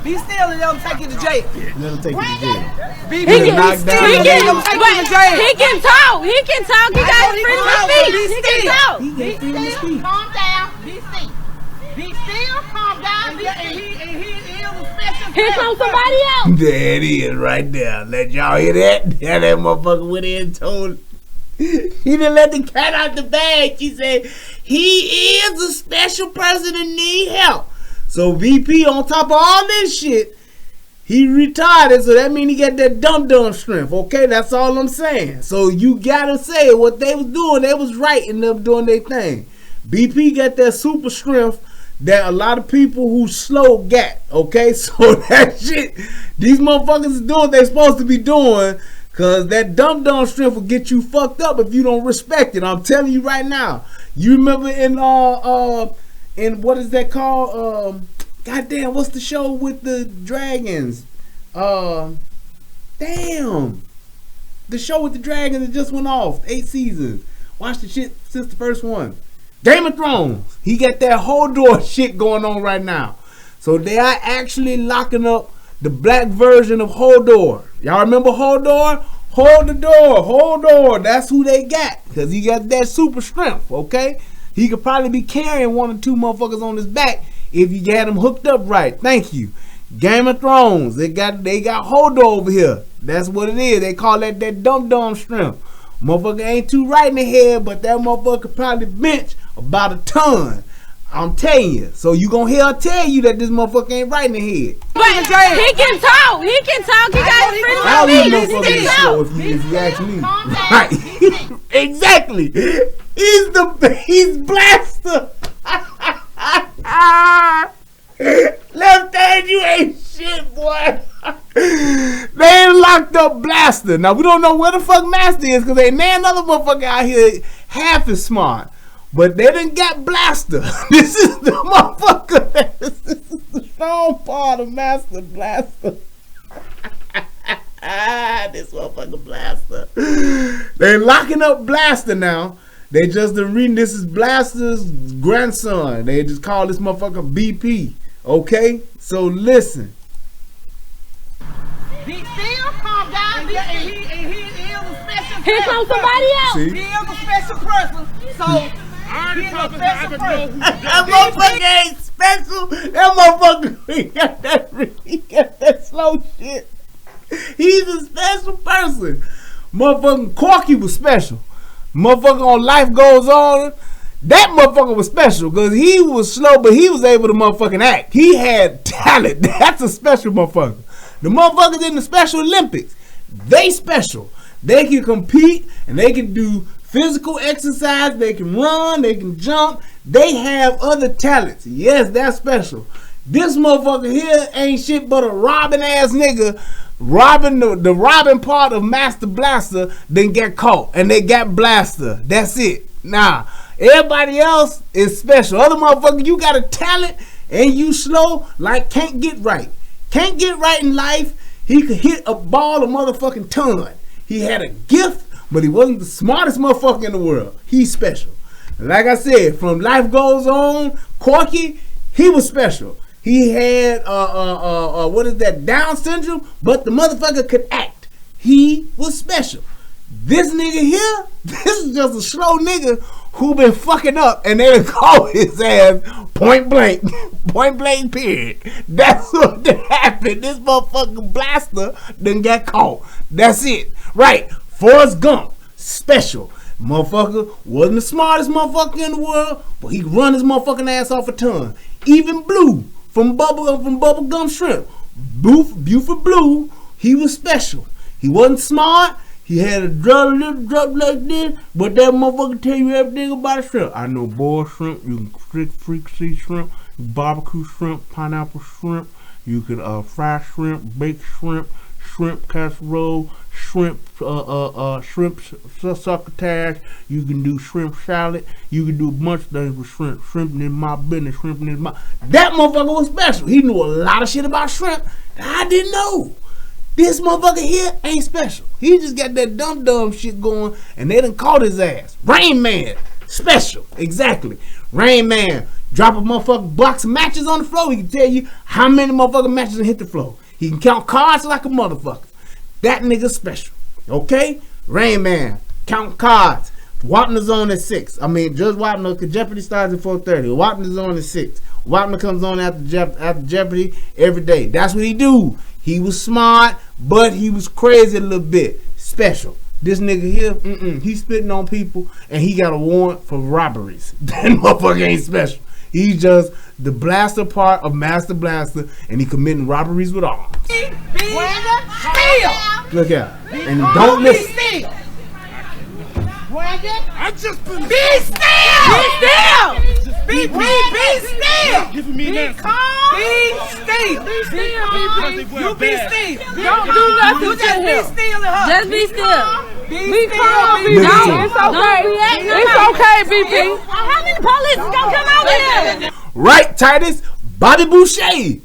Be still and let them take you to jail. Let them take you to jail. Be He still. can, Take he you can, to jail. he can talk. He can talk. He got freedom of speech. He can talk. He got freedom to speak. Calm down. Be still. Be still. Calm down. Be still. He is a special. Here comes somebody else. There it is right there. Let y'all hear that? Yeah, that motherfucker went in and told. He didn't let the cat out the bag. She said, he is a special person that need help. So VP, on top of all this shit, he retarded, so that means he got that dumb strength. Okay, that's all I'm saying. So you gotta say what they was doing, they was right in them doing their thing. BP got that super strength that a lot of people who slow got. Okay, so that shit, these motherfuckers is doing what they supposed to be doing, cause that dumb strength will get you fucked up if you don't respect it. I'm telling you right now. You remember in what is that called? Goddamn, what's the show with the dragons? Damn. The show with the dragons that just went off. 8 seasons. Watch the shit since the first one. Game of Thrones. He got that Hodor shit going on right now. So they are actually locking up the black version of Hodor. Y'all remember Hodor? Hold the door. Hodor. That's who they got. Because he got that super strength, okay? He could probably be carrying 1 or 2 motherfuckers on his back if you got him hooked up right. Thank you. Game of Thrones. They got Hodor over here. That's what it is. They call that dumb strength. Motherfucker ain't too right in the head, but that motherfucker could probably bench about a ton. I'm telling you. So you gonna hear her tell you that this motherfucker ain't right in the head. But he can talk. He can talk. He got freedom All of these speech. He motherfuckers can is talk. slow if you ask me. Right. Exactly. He's Blaster. Left hand, you ain't shit, boy. They ain't locked up Blaster. Now we don't know where the fuck Master is, because ain't another motherfucker out here half as smart. But they done got Blaster. This is the motherfucker. This is the strong part of Master Blaster. This motherfucker Blaster. They locking up Blaster now. They just reading this is Blaster's grandson. They just call this motherfucker BP. Okay? So listen. Be still. Calm down. Be still. He is a special. Here comes somebody else. See? He is a special person. So. I already prophesied I could know who That motherfucker ain't special. That motherfucker, he got that slow shit. He's a special person. Motherfucking Corky was special. Motherfucker on Life Goes On, that motherfucker was special because he was slow, but he was able to motherfucking act. He had talent. That's a special motherfucker. The motherfuckers in the Special Olympics, they special. They can compete and they can do physical exercise. They can run. They can jump. They have other talents. Yes, that's special. This motherfucker here ain't shit but a robbing ass nigga. Robbing the robbing part of Master Blaster, then get caught and they got Blaster. That's it. Nah, everybody else is special. Other motherfucker, you got a talent and you slow like can't get right. Can't get right in life. He could hit a ball a motherfucking ton. He had a gift, but he wasn't the smartest motherfucker in the world. He's special. Like I said, from Life Goes On, Corky, he was special. He had what is that, Down syndrome, but the motherfucker could act. He was special. This nigga here, this is just a slow nigga who been fucking up and they call his ass point blank. Point blank period. That's what happened. This motherfucking Blaster done got caught. That's it. Right. Forrest Gump, special. Motherfucker wasn't the smartest motherfucker in the world, but he run his motherfucking ass off a ton. Even Blue from Bubblegum Shrimp. Buford Blue, he was special. He wasn't smart. He had a drop like this, but that motherfucker tell you everything about a shrimp. I know boiled shrimp, you can freak sea shrimp, barbecue shrimp, pineapple shrimp, you can fry shrimp, baked shrimp, shrimp casserole, shrimp succotash, you can do shrimp salad, you can do a bunch of things with shrimp. Shrimp in my business, shrimp in my... That motherfucker was special. He knew a lot of shit about shrimp that I didn't know. This motherfucker here ain't special. He just got that dumb shit going and they done caught his ass. Rain Man, special. Exactly. Rain Man, drop a motherfucking box of matches on the floor. He can tell you how many motherfucking matches hit the floor. He can count cards like a motherfucker. That nigga special. Okay? Rain Man, count cards. Wapner's on at 6. I mean, Judge Wapner, because Jeopardy starts at 4:30. Wapner's on at 6. Wapner comes on after Jeopardy every day. That's what he do. He was smart, but he was crazy a little bit. Special. This nigga here, he's spitting on people, and he got a warrant for robberies. That motherfucker ain't special. He's just the blaster part of Master Blaster, and he committing robberies with arms. Look out. And don't listen. I just been Be still! Be still! giving me that. Be still! You be still! Don't do nothing You to just him. be still and her. Just be still. Be calm, still. be Look at calm. him. It's okay. Don't react. It's okay, BP. How many police is gonna come out here? Right, Titus? Bobby Boucher.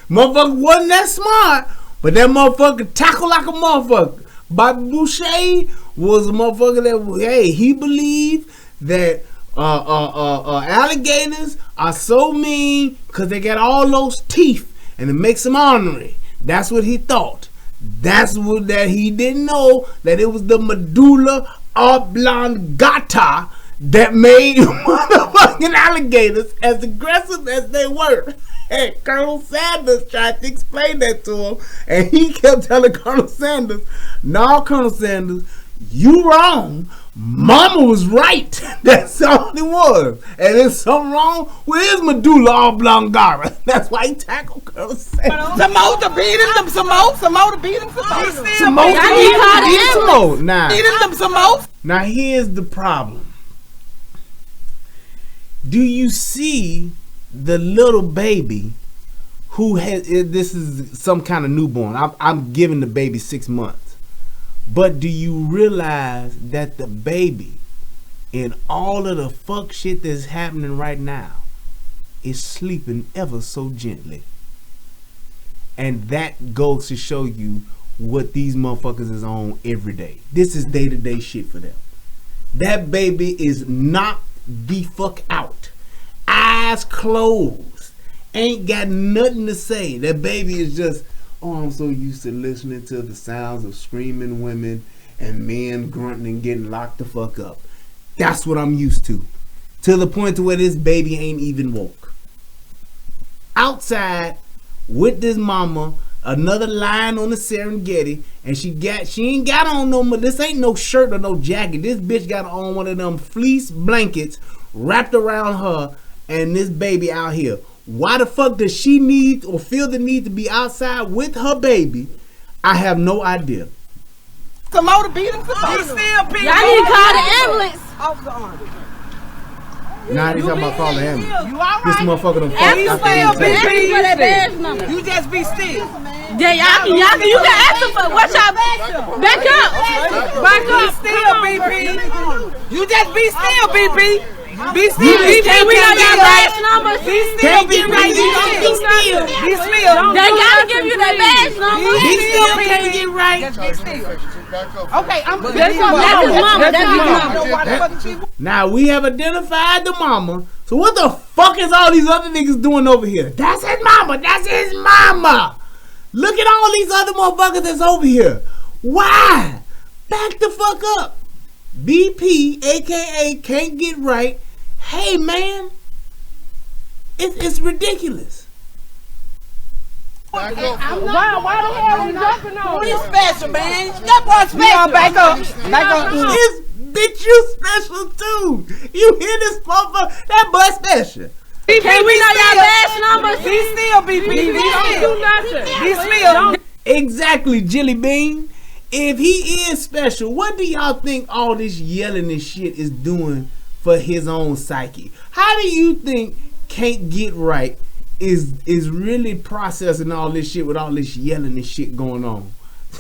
Motherfucker wasn't that smart, but that motherfucker tackle like a motherfucker. Bobby Boucher was a motherfucker that, hey, he believed that alligators are so mean because they got all those teeth and it makes them ornery. That's what he thought. That's what that he didn't know, that it was the medulla oblongata that made motherfucking alligators as aggressive as they were. And Colonel Sanders tried to explain that to him, and he kept telling Colonel Sanders, "No, Colonel Sanders, you wrong. Mama was right." That's all it was. And there's something wrong with his medulla oblongata. That's why he tackled Colonel Sanders. Some more to beat him, some more to beat him, Some more to beat him, some more. Now here's the problem. Do you see the little baby who has, this is some kind of newborn. I'm giving the baby 6 months. But do you realize that the baby, in all of the fuck shit that's happening right now, is sleeping ever so gently? And that goes to show you what these motherfuckers is on every day. This is day-to-day shit for them. That baby is knocked the fuck out. Eyes closed. Ain't got nothing to say. That baby is just, oh, I'm so used to listening to the sounds of screaming women and men grunting and getting locked the fuck up. That's what I'm used to. To the point to where this baby ain't even woke. outside with this mama, another line on the Serengeti, and she ain't got on no, this ain't no shirt or no jacket. This bitch got on one of them fleece blankets wrapped around her and this baby out here. Why the fuck does she need or feel the need to be outside with her baby? I have no idea. Come on to beat him. Y'all need to call the ambulance. Officer Arnold. Nah, they talking about calling the ambulance. You all This right? motherfucker done Ask fucked for out that the badge number. You just be still. Yeah, you can ask them for what y'all back up. Back Be up. still, BP. You just be still, BP. Be still, BP, BP. we know y'all badge number. Be still, BP. Be still. Be still. They gotta give you that badge number. Be still, BP. get right. Just be still. Okay, I'm gonna That's his mama. That's his mama. Now we have identified the mama. So what the fuck is all these other niggas doing over here? That's his mama. That's his mama. Look at all these other motherfuckers that's over here. Why? Back the fuck up. BP, aka can't get right. Hey man, it's ridiculous. Why the hell you jumping on? You special, man. That boy special. Back up. Back up. This bitch, you special too. You hear this motherfucker? That boy special. BP, We know y'all badge numbers. Be still, BP. Be still. Exactly, Jelly Bean. If he is special, what do y'all think all this yelling and shit is doing for his own psyche? How do you think Can't Get Right is really processing all this shit with all this yelling and shit going on?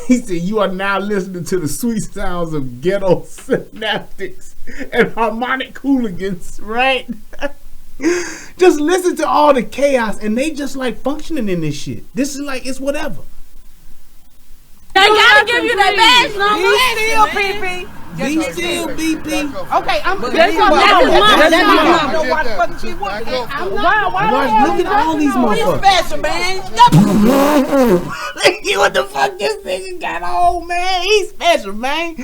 He said, you are now listening to the sweet sounds of ghetto synaptics and harmonic hooligans, right? Just listen to all the chaos and they just like functioning in this shit. This is like, it's whatever. They gotta give you that badge number. Be still, BP. Be still, BP. Okay, I'm gonna That's his mama. Why the fuck she want? Watch, look at all these You motherfuckers. special, man. Look at what the fuck this nigga got on, man. He's special, man.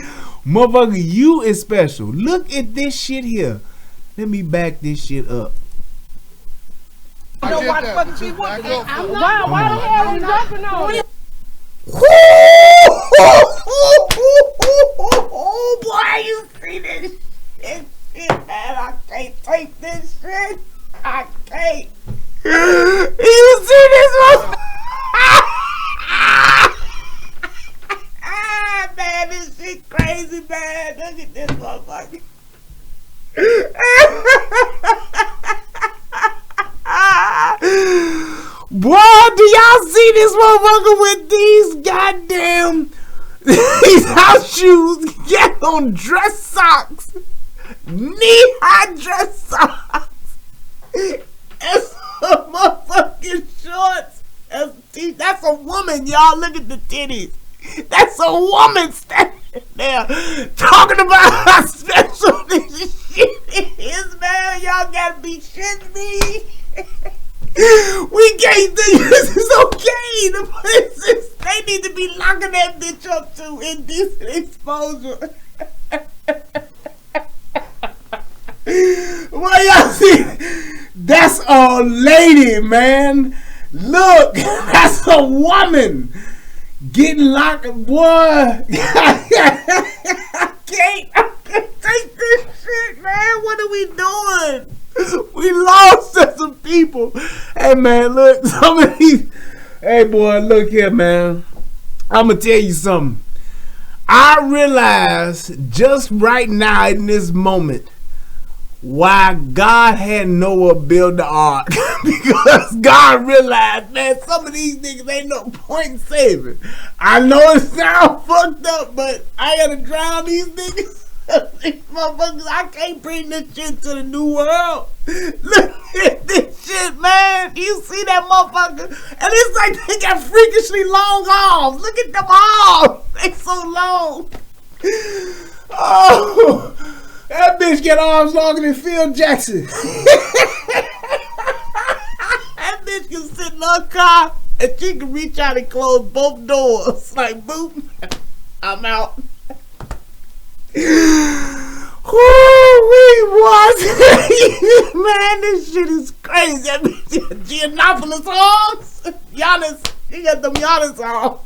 Motherfucker, you is special. Look at this shit here. Let me back this shit up. You know why the fuck she want? Why the hell you jumping on? Oh boy, you see this shit, man. I can't take this shit. I can't. You see this one? Man, this shit crazy, man. Look at this motherfucker. Boy, do y'all see this motherfucker with these goddamn these house shoes, get on dress socks, knee-high dress socks, and some motherfucking shorts. That's a woman, y'all. Look at the titties. That's a woman standing there talking about how special this shit is, man. Y'all gotta be shitting me. We can't think this is okay. The places, they need to be locking that bitch up to indecent exposure. Well, y'all see, that's a lady, man. Look, that's a woman getting locked, boy. I can't take this shit, man. What are we doing? We lost as some people. Hey man, look, some of these. Hey boy, look here, man. I'ma tell you something. I realize just right now in this moment why God had Noah build the ark. Because God realized, man, some of these niggas ain't no point in saving. I know it sounds fucked up, but I gotta drown these niggas. These motherfuckers, I can't bring this shit to the new world. Look at this shit, man. You see that motherfucker? And it's like they got freakishly long arms. Look at them arms. They so long. Oh, that bitch got arms longer than Phil Jackson. That bitch can sit in her car and she can reach out and close both doors. Like, boop, I'm out. Whoo, We was man, this shit is crazy. That bitch Giannopolis arms. Giannis, he got them Giannis arms.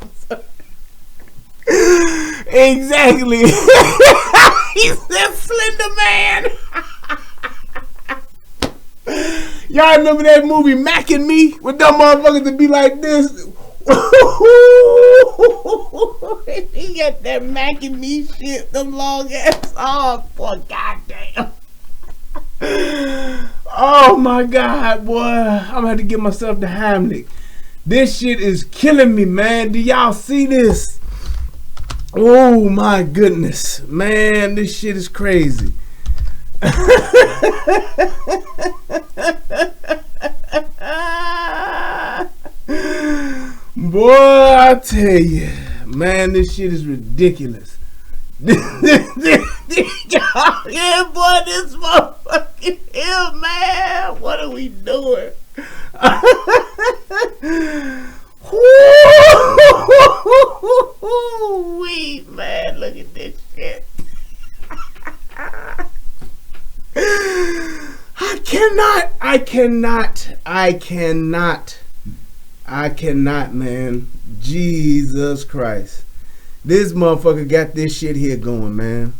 Exactly. He's that slender man. Y'all remember that movie Mac and Me? With them motherfuckers to be like this. He got that Mac and Me shit, them long ass arms, boy. Goddamn. Oh my God, boy. I'm gonna have to give myself the Heimlich. This shit is killing me, man. Do y'all see this? Oh my goodness, man. This shit is crazy. Boy, I tell you, man, this shit is ridiculous. Yeah, boy, this motherfucking hell, man. What are we doing? Wee, man, look at this shit. I cannot, man. Jesus Christ. This motherfucker got this shit here going, man.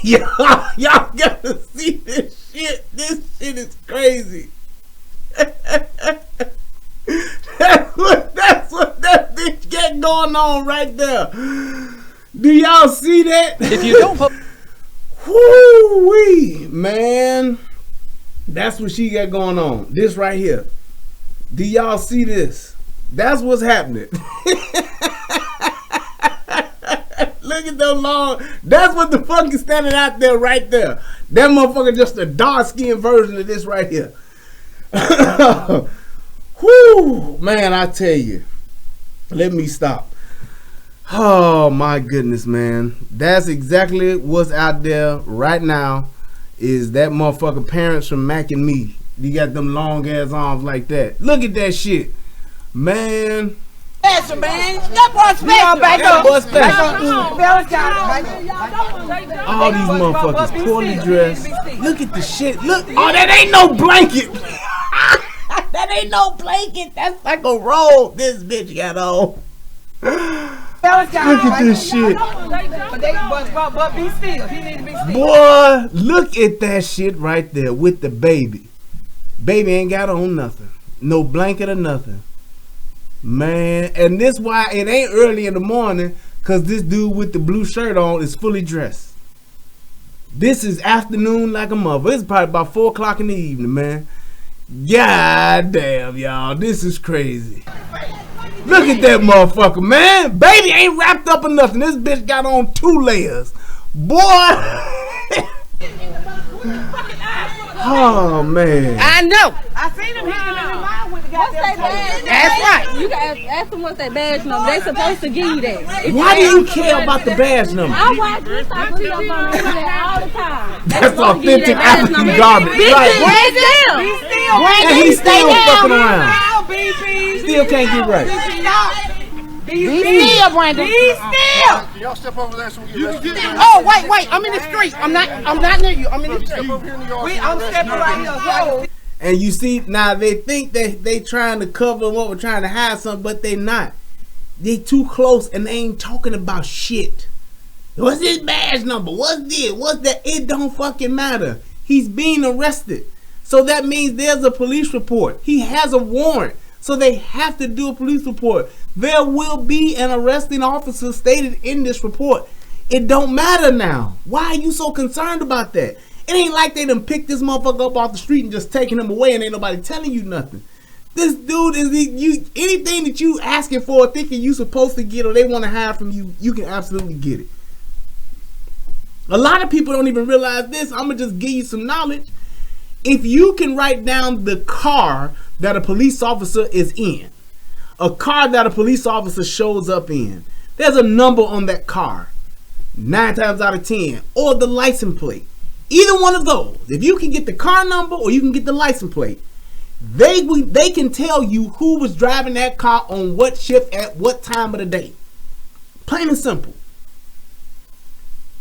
Y'all gotta see this shit. This shit is crazy. That's what that bitch got going on right there. Do y'all see that? If you don't put Woo-wee, man. That's what she got going on. This right here. Do y'all see this? That's what's happening. Look at them long. That's what the fuck is standing out there right there. That motherfucker just a dark-skinned version of this right here. Whoo, man, I tell you. Let me stop. Oh my goodness, man. That's exactly what's out there right now. Is that motherfucker parents from Mac and Me. You got them long ass arms like that. Look at that shit. Man. Special, man. That boy special. Back up. Boy special. Special. All these motherfuckers poorly dressed. Look at the shit. Look. Oh, that ain't no blanket. That ain't no blanket. That's like a robe this bitch got on. Look at this shit. But be still. He need to be still. Boy, look at that shit right there with the baby. Baby ain't got on nothing. No blanket or nothing. Man, and this why it ain't early in the morning, because this dude with the blue shirt on is fully dressed. This is afternoon like a mother. It's probably about 4 o'clock in the evening, man. God damn, y'all. This is crazy. Look at that motherfucker, man. Baby ain't wrapped up or nothing. This bitch got on 2 layers. Boy. Oh, man. I know. I seen him hitting in line with the goddamn badge. That's right. You can ask them what's that badge number. They supposed to give you that. Why do you care about the badge number? I watch this stuff on all the time. That's authentic African garbage. Be Right. still. And he's still fucking around. BP. Still can't get right. Be still, Brandon. Be still. Y'all step over there so we get ready. Oh, wait. I'm in the street. I'm not near you. I'm in the Step street. over here in the yard. I'm stepping right here. Whoa. And you see, now they think that they trying to cover what we're trying to hide something, but they not. They too close and they ain't talking about shit. What's this badge number? What's this? What's that? It don't fucking matter. He's being arrested. So that means there's a police report. He has a warrant. So they have to do a police report. There will be an arresting officer stated in this report. It don't matter now. Why are you so concerned about that? It ain't like they done picked this motherfucker up off the street and just taking him away and ain't nobody telling you nothing. This dude is anything that you asking for, thinking you supposed to get or they want to hide from you, you can absolutely get it. A lot of people don't even realize this. I'm gonna just give you some knowledge. If you can write down the car that a police officer is in, a car that a police officer shows up in, there's a number on that car 9 times out of 10, or the license plate. Either one of those, if you can get the car number or you can get the license plate, they can tell you who was driving that car on what shift at what time of the day. Plain and simple.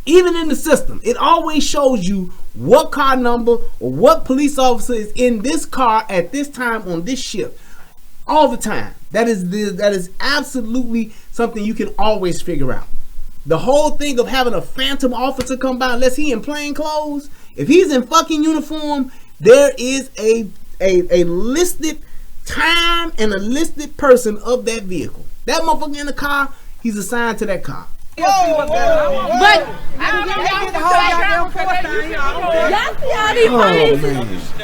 Even in the system, it always shows you what car number or what police officer is in this car at this time on this shift. All the time. That is absolutely something you can always figure out. The whole thing of having a phantom officer come by, unless he in plain clothes, if he's in fucking uniform, there is a listed time and a listed person of that vehicle. That motherfucker in the car, he's assigned to that car. But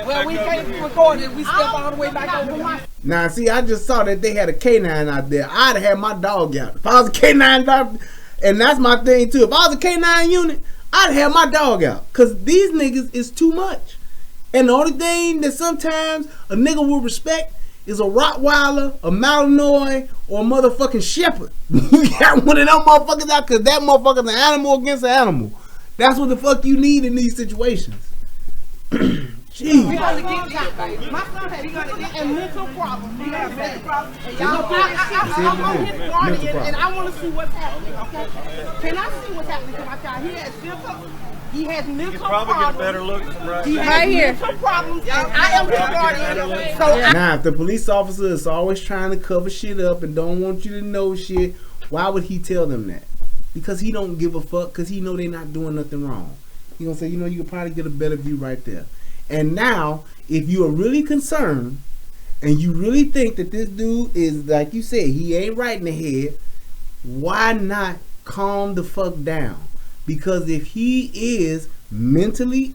well, we can't record it. We step all the way back over. Now, see, I just saw that they had a K9 out there. I'd have had my dog out. If I was a K9 dog, and that's my thing too. If I was a K9 unit, I'd have my dog out. Because these niggas is too much. And the only thing that sometimes a nigga will respect is a Rottweiler, a Malinois, or a motherfucking Shepherd. You got one of them motherfuckers out because that motherfucker's an animal against an animal. That's what the fuck you need in these situations. Jeez. My son has a mental problem. He has mental problems. I'm on his guardian, and I want to see what's happening, okay? Can I see what's happening to my child? He has mental problems. Get a better look from He has mental problems, and I am his guardian. So now, if the police officer is always trying to cover shit up and don't want you to know shit, why would he tell them that? Because he don't give a fuck, because he know they not doing nothing wrong. He gonna say, you know, you can probably get a better view right there. And now, if you are really concerned and you really think that this dude is, like you said, he ain't right in the head, why not calm the fuck down? Because if he is mentally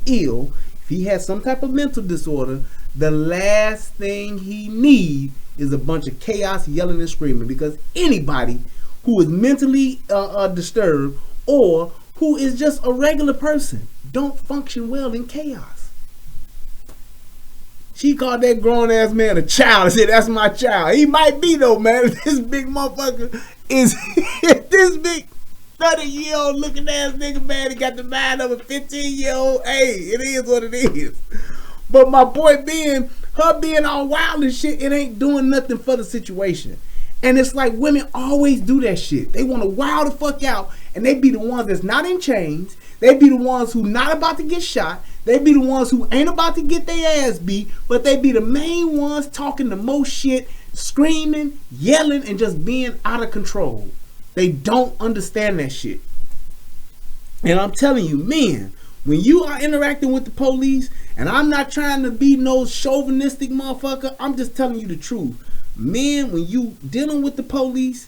ill, if he has some type of mental disorder, the last thing he needs is a bunch of chaos, yelling and screaming. Because anybody who is mentally disturbed or who is just a regular person don't function well in chaos. She called that grown ass man a child and said, that's my child. He might be though, man. This big motherfucker is this big 30-year-old looking ass nigga, man. He got the mind of a 15-year-old. Hey, it is what it is. But my point being, her being all wild and shit, it ain't doing nothing for the situation. And it's like women always do that shit. They want to wild the fuck out, and they be the ones that's not in chains. They be the ones who not about to get shot. They be the ones who ain't about to get their ass beat, but they be the main ones talking the most shit, screaming, yelling, and just being out of control. They don't understand that shit. And I'm telling you, men, when you are interacting with the police, and I'm not trying to be no chauvinistic motherfucker, I'm just telling you the truth. Men, when you dealing with the police,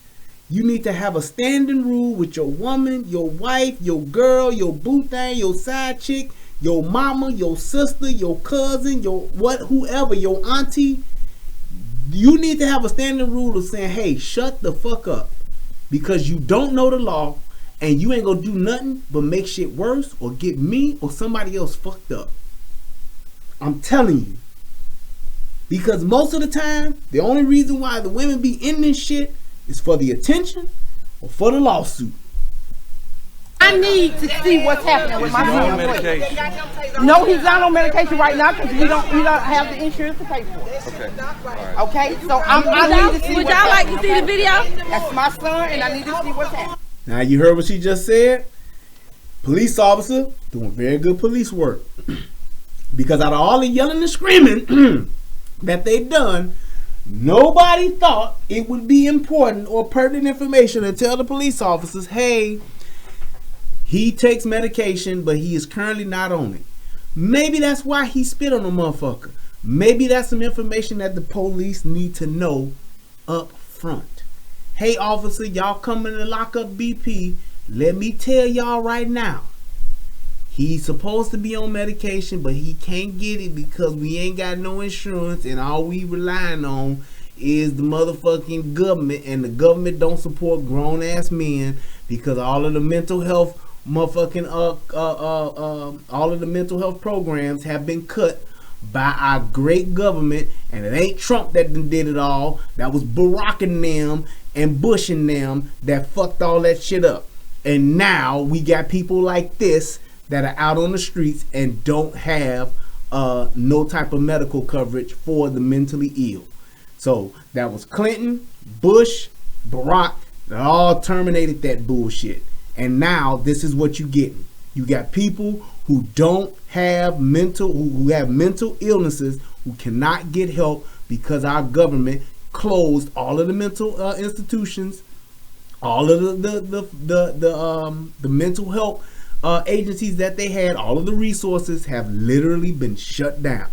you need to have a standing rule with your woman, your wife, your girl, your boo thing, your side chick, your mama, your sister, your cousin, your whoever, your auntie. You need to have a standing rule of saying, hey, shut the fuck up. Because you don't know the law and you ain't gonna do nothing but make shit worse or get me or somebody else fucked up. I'm telling you. Because most of the time, the only reason why the women be in this shit is for the attention or for the lawsuit. I need to see what's happening with my son. No, he's not on medication right now because we don't have the insurance to pay for it. Okay. Right. Okay, so I need to see. Would y'all like to see the video? That's my son, and I need to see what's happening. Now you heard what she just said. Police officer doing very good police work. Because out of all the yelling and screaming that they done, nobody thought it would be important or pertinent information to tell the police officers, hey, he takes medication, but he is currently not on it. Maybe that's why he spit on a motherfucker. Maybe that's some information that the police need to know up front. Hey, officer, y'all coming to lock up BP. Let me tell y'all right now. He's supposed to be on medication, but he can't get it because we ain't got no insurance, and all we relying on is the motherfucking government, and the government don't support grown-ass men because all of the mental health motherfucking all of the mental health programs have been cut by our great government, and it ain't Trump that did it all. That was Barack and them and Bush and them that fucked all that shit up. And now we got people like this that are out on the streets and don't have no type of medical coverage for the mentally ill. So that was Clinton, Bush, Barack, that all terminated that bullshit. And now this is what you getting. You got people who don't have who have mental illnesses who cannot get help because our government closed all of the mental institutions, all of the mental health agencies that they had, all of the resources have literally been shut down.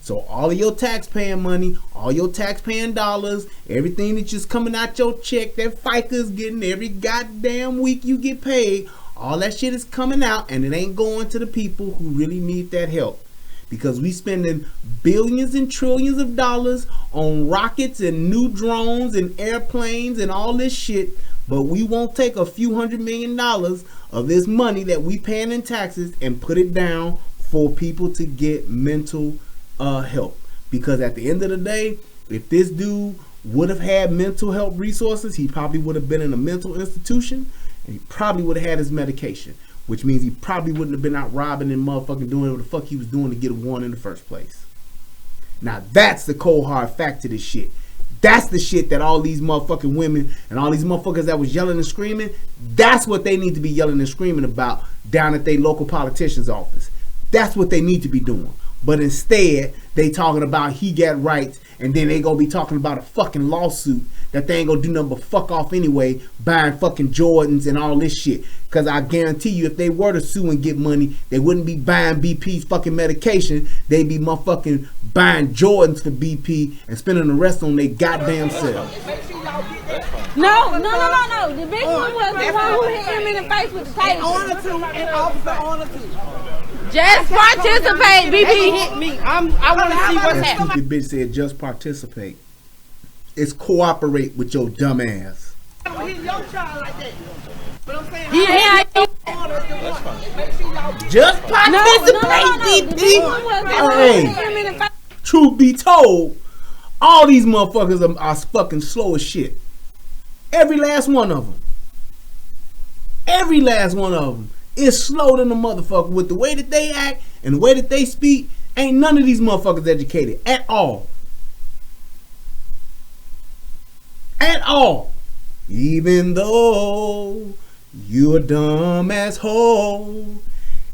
So all of your taxpaying money, all your taxpaying dollars, everything that's just coming out your check that FICA's getting every goddamn week you get paid, all that shit is coming out, and it ain't going to the people who really need that help. Because we spending billions and trillions of dollars on rockets and new drones and airplanes and all this shit, but we won't take a few $100 million of this money that we paying in taxes and put it down for people to get mental help. Because at the end of the day, if this dude would have had mental health resources, he probably would have been in a mental institution, and he probably would have had his medication, which means he probably wouldn't have been out robbing and motherfucking doing what the fuck he was doing to get a warrant in the first place. Now that's the cold hard fact of this shit. That's the shit that all these motherfucking women and all these motherfuckers that was yelling and screaming, that's what they need to be yelling and screaming about down at their local politician's office. That's what they need to be doing. But instead, they talking about he got rights, and then they gonna be talking about a fucking lawsuit that they ain't gonna do nothing but fuck off anyway, buying fucking Jordans and all this shit. Cause I guarantee you, if they were to sue and get money, they wouldn't be buying BP's fucking medication. They'd be motherfucking buying Jordans for BP and spending the rest on their goddamn self. No. The big one was the one who hit him in the face with the table. Honor to. Just participate, BB. Hit me. I want to see what's happening. The bitch said just participate. It's cooperate with your dumb ass. I hit your child like that. But I'm saying, just participate, BB. Hey, truth be told, all these motherfuckers are fucking slow as shit. Every last one of them. Every last one of them is slow than a motherfucker with the way that they act and the way that they speak. Ain't none of these motherfuckers educated at all. At all. Even though you a dumb asshole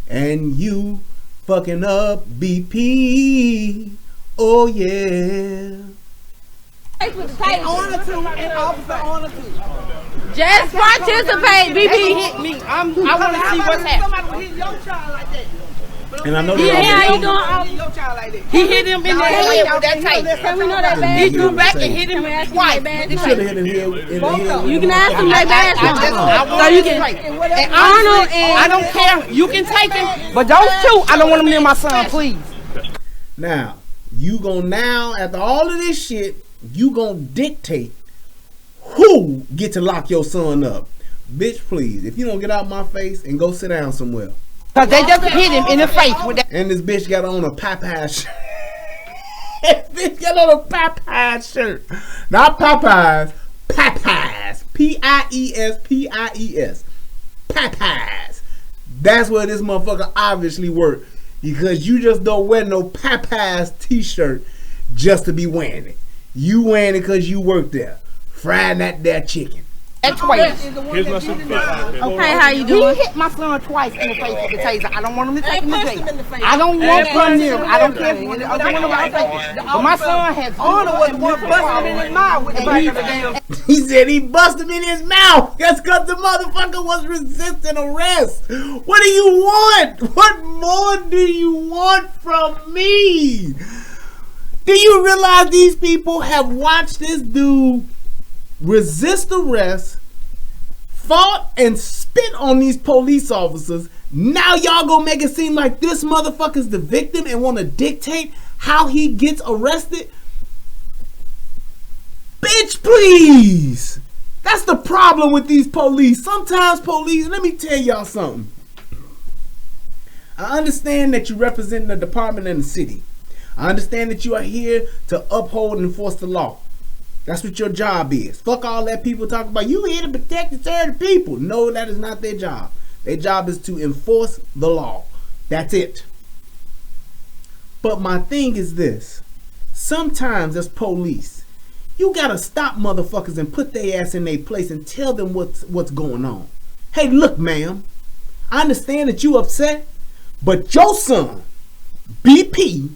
and you fucking up BP. Oh yeah. Honor to and officer honor to. Just participate, BB. Hit me. I want to see what's happening. Somebody hit your child like that. And I know He hit him in the head with that tape. Can we know that bad? He threw back and hit him twice. He should have hit him here in the head. You can ask him that bad. So you can. And Arnold, I don't care. You can take him, but those two, I don't want them near my son, please. Now, you gon' after all of this shit, you gon' dictate who get to lock your son up. Bitch, please, if you don't get out my face and go sit down somewhere. Cause they just hit him in the face with that. And this bitch got on a Popeye shirt. This bitch got on a Popeye shirt. Not Popeyes, Popeyes. Pies, Pies. Popeyes. That's where this motherfucker obviously worked. Because you just don't wear no Popeyes t-shirt just to be wearing it. You wearing it because you work there. Frying that there chicken. That's twice. Okay, how you doing? He hit my son twice in the face with the taser. I don't want him to take him to jail. I don't want him near him. I don't care if I don't want nobody to take him. But my son has honor was the one busting him in his mouth with the back of the damn. He said he busted him in his mouth. That's because the motherfucker was resisting arrest. What do you want? What more do you want from me? Do you realize these people have watched this dude resist arrest, fought and spit on these police officers? Now y'all gonna make it seem like this motherfucker's the victim and want to dictate how he gets arrested? Bitch, please. That's the problem with these police. Sometimes police, let me tell y'all something. I understand that you represent the department and the city. I understand that you are here to uphold and enforce the law. That's what your job is. Fuck all that people talk about. You here to protect and serve the people. No, that is not their job. Their job is to enforce the law. That's it. But my thing is this. Sometimes as police, you gotta stop motherfuckers and put their ass in their place and tell them what's going on. hey, look, ma'am, I understand that you upset, but your son, BP,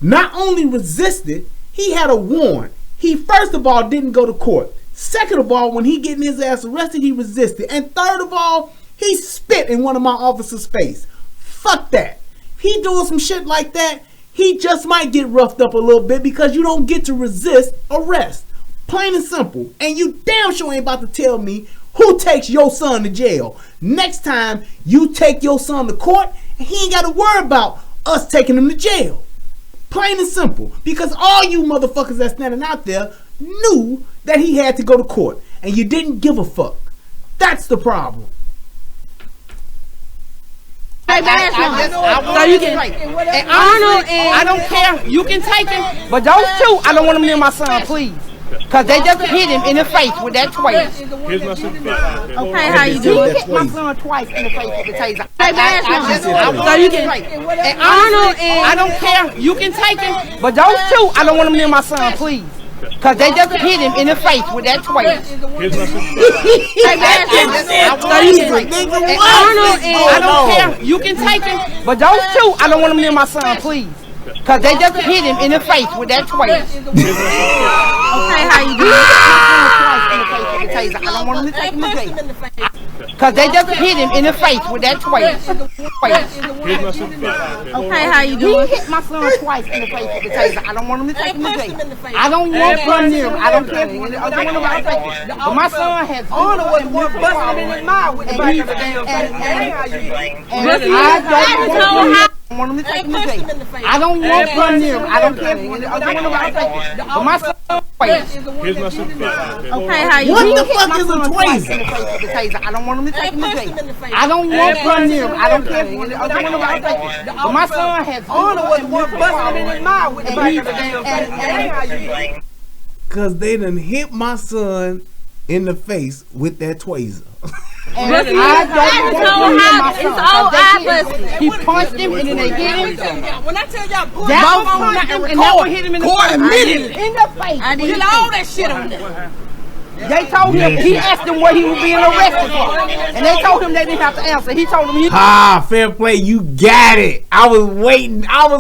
not only resisted, he had a warrant. He, first of all, didn't go to court. Second of all, when he getting his ass arrested, he resisted. And third of all, he spit in one of my officers' face. Fuck that. He doing some shit like that, he just might get roughed up a little bit because you don't get to resist arrest. Plain and simple. And you damn sure ain't about to tell me who takes your son to jail. Next time you take your son to court, he ain't got to worry about us taking him to jail. Plain and simple. Because all you motherfuckers that's standing out there knew that he had to go to court. And you didn't give a fuck. That's the problem. So you can, and Arnold, and I don't care. You can take him, but those two, I don't want them near my son, please. Cause they just hit him in the face with that twice. Okay, how you doing? He hit my son twice in the face with the taser. So you can, and Arnold, and I don't care. You can take him, but those two, I don't want them near my son, please. Cause they just hit him in the face with that twice. And Arnold, and I don't care. You can take him, but those two, I don't want them near my son, please. Cause they just hit him in the face with that twice. okay, how you doing? I don't want him to take him to jail. Cause they just hit him in the face with that twice. Okay, how you doing? He hit my son twice in the face with the taser. I don't want him to take him to jail. I don't want him near him. I don't care if he the other one about it. But my son has Arnold was the one busting him in his mouth with the back of the damn. I don't want him to take him to jail. I don't want him near him. I don't care if he the other one about it. But my son okay, how you What doing? the fuck is a twaser? I don't want him to take him to jail. I don't want him near him. I don't care if he the other one about it. But my son has Arnold was the one busting him in his mouth with the back of the damn. Cause they done hit my son in the face with that twaser. And I don't want him. He punched him and then they hit him. When I tell y'all, That one punched him and that one hit him in the face. In the face. I did all that shit on there. They told him, he asked them what he was being arrested for. And they told him they didn't have to answer. He told them fair play, you got it. I was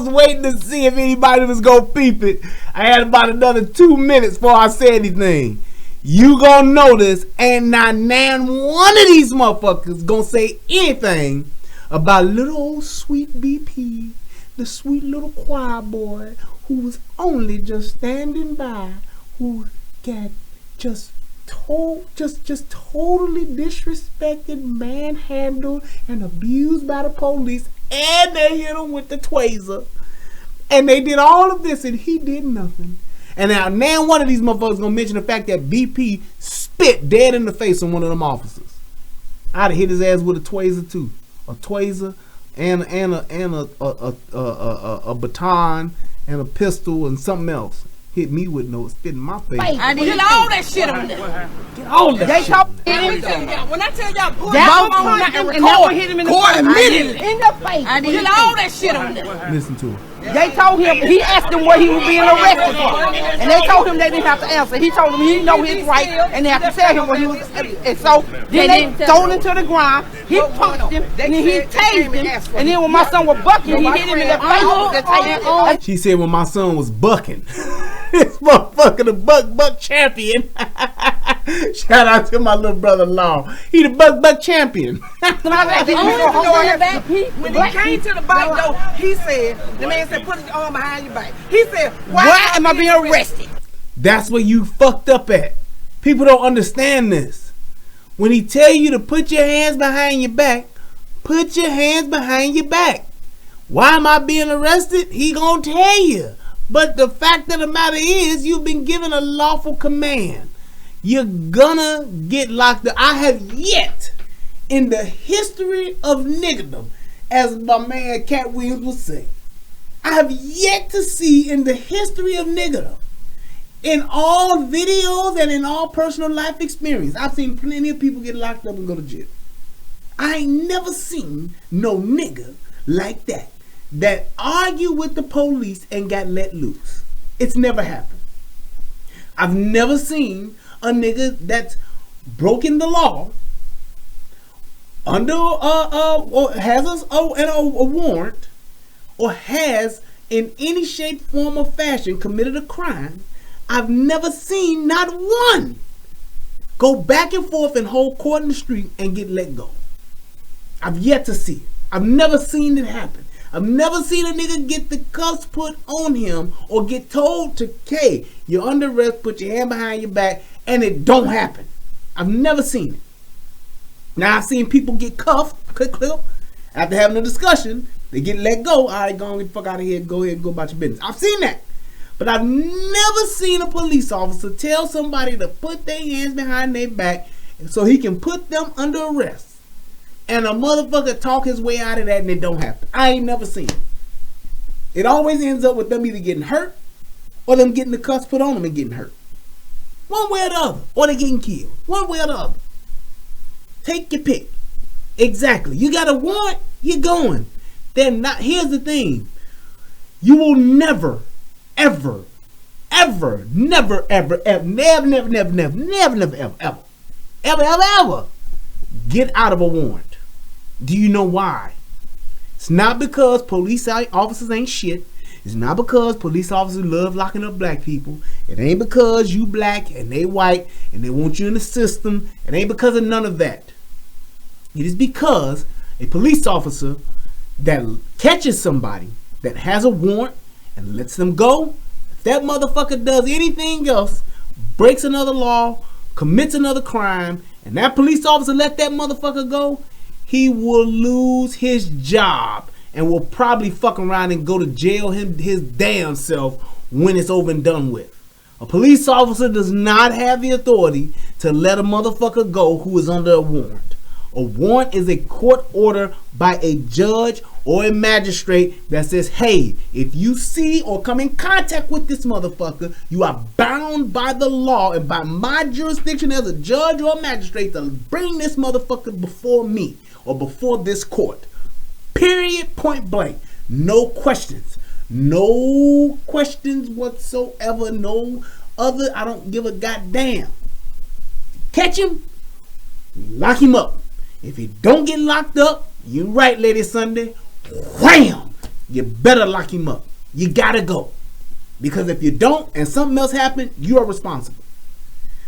waiting to see if anybody was gonna peep it. I had about another 2 minutes before I said anything. You gonna notice, and not one of these motherfuckers gonna say anything about little old sweet BP, the sweet little choir boy who was only just standing by, who got just totally disrespected, manhandled, and abused by the police, and they hit him with the taser, and they did all of this, and he did nothing. And now one of these motherfuckers gonna mention the fact that BP spit dead in the face of one of them officers. I'd have hit his ass with a taser too, a taser and a baton and a pistol and something else. Hit me with no spit in my face. I did all that shit on there. Get all that shit. When I tell y'all, that one hit him in the face. I did all that shit on there. Listen to it. They told him, he asked them what he was being arrested for. And they told him they didn't have to answer. He told them he didn't know his right and they have to tell him what he was. And so then they thrown him to the ground. He punched him and then he tased him. And then when my son was bucking, he hit him in the face with the taser. She said when my son was bucking. This motherfucker the buck champion. Shout out to my little brother-in-law. He the buck champion. When he came to the bike though, he said, the man said, put his arm behind your back. He said, why am I being arrested? That's where you fucked up at. People don't understand this. When he tell you to put your hands behind your back, put your hands behind your back. Why am I being arrested? He gonna tell you. But the fact of the matter is, you've been given a lawful command. You're gonna get locked up. I have yet, in the history of niggerdom, as my man Cat Williams would say, I have yet to see in the history of niggerdom, in all videos and in all personal life experience, I've seen plenty of people get locked up and go to jail. I ain't never seen no nigga like that argue with the police and got let loose. It's never happened. I've never seen a nigga that's broken the law, under or has a warrant, or has in any shape, form, or fashion committed a crime, I've never seen not one go back and forth and hold court in the street and get let go. I've yet to see it. I've never seen it happen. I've never seen a nigga get the cuffs put on him or get told to, hey, you're under arrest, put your hand behind your back, and it don't happen. I've never seen it. Now I've seen people get cuffed, clip, after having a discussion, they get let go. All right, go on, get the fuck out of here, go ahead and go about your business. I've seen that. But I've never seen a police officer tell somebody to put their hands behind their back so he can put them under arrest. And a motherfucker talk his way out of that and it don't happen. I ain't never seen it. It always ends up with them either getting hurt or them getting the cuffs put on them and getting hurt. One way or the other. Or they getting killed. One way or the other. Take your pick. Exactly. You got a warrant, you're going. Then not. Here's the thing. You will never, ever, never, get out of a warrant. Do you know why? It's not because police officers ain't shit. It's not because police officers love locking up black people. It ain't because you black and they white and they want you in the system. It ain't because of none of that. It is because a police officer that catches somebody that has a warrant and lets them go, if that motherfucker does anything else, breaks another law, commits another crime, and that police officer let that motherfucker go, he will lose his job and will probably fuck around and go to jail his damn self when it's over and done with. A police officer does not have the authority to let a motherfucker go who is under a warrant. A warrant is a court order by a judge or a magistrate that says, hey, if you see or come in contact with this motherfucker, you are bound by the law and by my jurisdiction as a judge or a magistrate to bring this motherfucker before me or before this court. Period, point blank. No questions. No questions whatsoever. No other. I don't give a goddamn. Catch him, lock him up. If he don't get locked up, you right, Lady Sunday, wham! You better lock him up. You gotta go. Because if you don't and something else happened, you are responsible.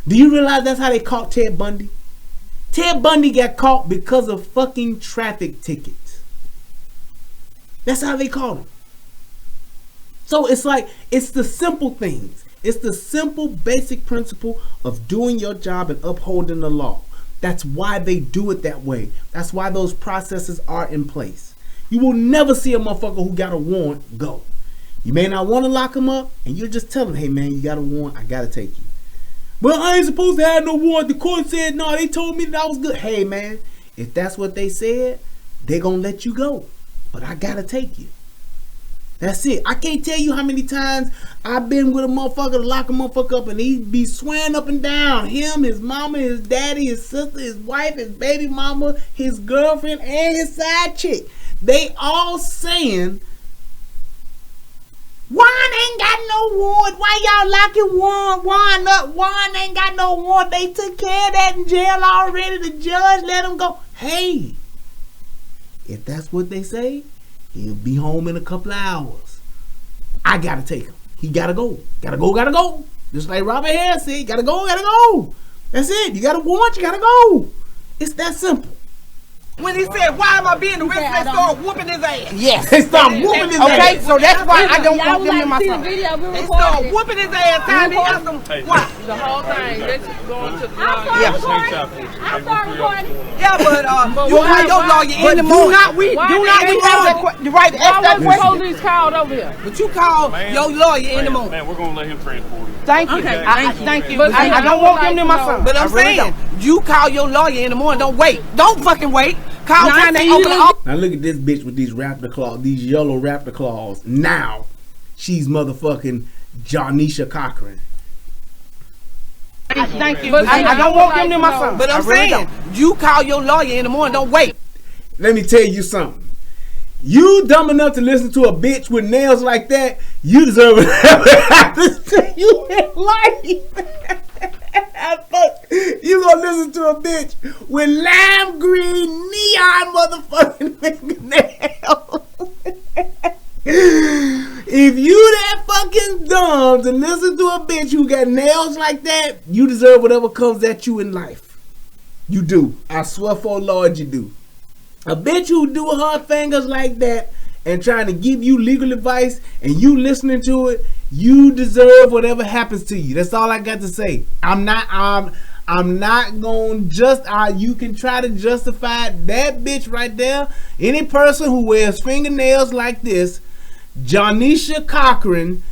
Do you realize that's how they caught Ted Bundy? Ted Bundy got caught because of fucking traffic tickets. That's how they caught him. So it's like, it's the simple things. It's the simple basic principle of doing your job and upholding the law. That's why they do it that way. That's why those processes are in place. You will never see a motherfucker who got a warrant go. You may not want to lock him up, and you're just telling him, hey man, you got a warrant, I gotta take you. Well, I ain't supposed to have no warrant. The court said no, they told me that I was good. Hey man, if that's what they said, they're gonna let you go. But I gotta take you. That's it. I can't tell you how many times I've been with a motherfucker to lock a motherfucker up and he'd be swearing up and down. Him, his mama, his daddy, his sister, his wife, his baby mama, his girlfriend, and his side chick. They all saying, Warren ain't got no warrant. Why y'all locking Warren up? Warren ain't got no warrant. They took care of that in jail already. The judge let him go. Hey, if that's what they say, he'll be home in a couple of hours. I gotta take him. He gotta go. Gotta go. Just like Robert Harris said, gotta go. That's it. You got a warrant, you gotta go. It's that simple. When he said, why am I being arrested, they start whooping his ass. Yes. They start whooping his ass. Okay, so that's why I don't want them in my son. They start whooping his ass. Time he asked them, why? The whole thing, they just going to the I start recording. Yeah, but you call your lawyer in the morning. We have the right to ask that Why was question. police called over here? But you call your lawyer in the morning. Man, we're going to let him transport you. Thank you. Okay, Thank you. But I don't want them in my son. But I'm really saying, you call your lawyer in the morning. Don't wait. Don't fucking wait. Call time they open the office. Now look at this bitch with these raptor claws, these yellow raptor claws. Now she's motherfucking Janisha Cochran. Thank you. I don't want them in my son. But I'm saying, you call your lawyer in the morning. Don't wait. Let me tell you something. You dumb enough to listen to a bitch with nails like that, you deserve to have this to you in life. You gonna listen to a bitch with lime green neon motherfucking fingernails. If you that fucking dumb to listen to a bitch who got nails like that, you deserve whatever comes at you in life. You do. I swear for Lord you do. A bitch who do her fingers like that and trying to give you legal advice and you listening to it, you deserve whatever happens to you. That's all I got to say. I'm not going you can try to justify that bitch right there. Any person who wears fingernails like this, Jonisha Cochran,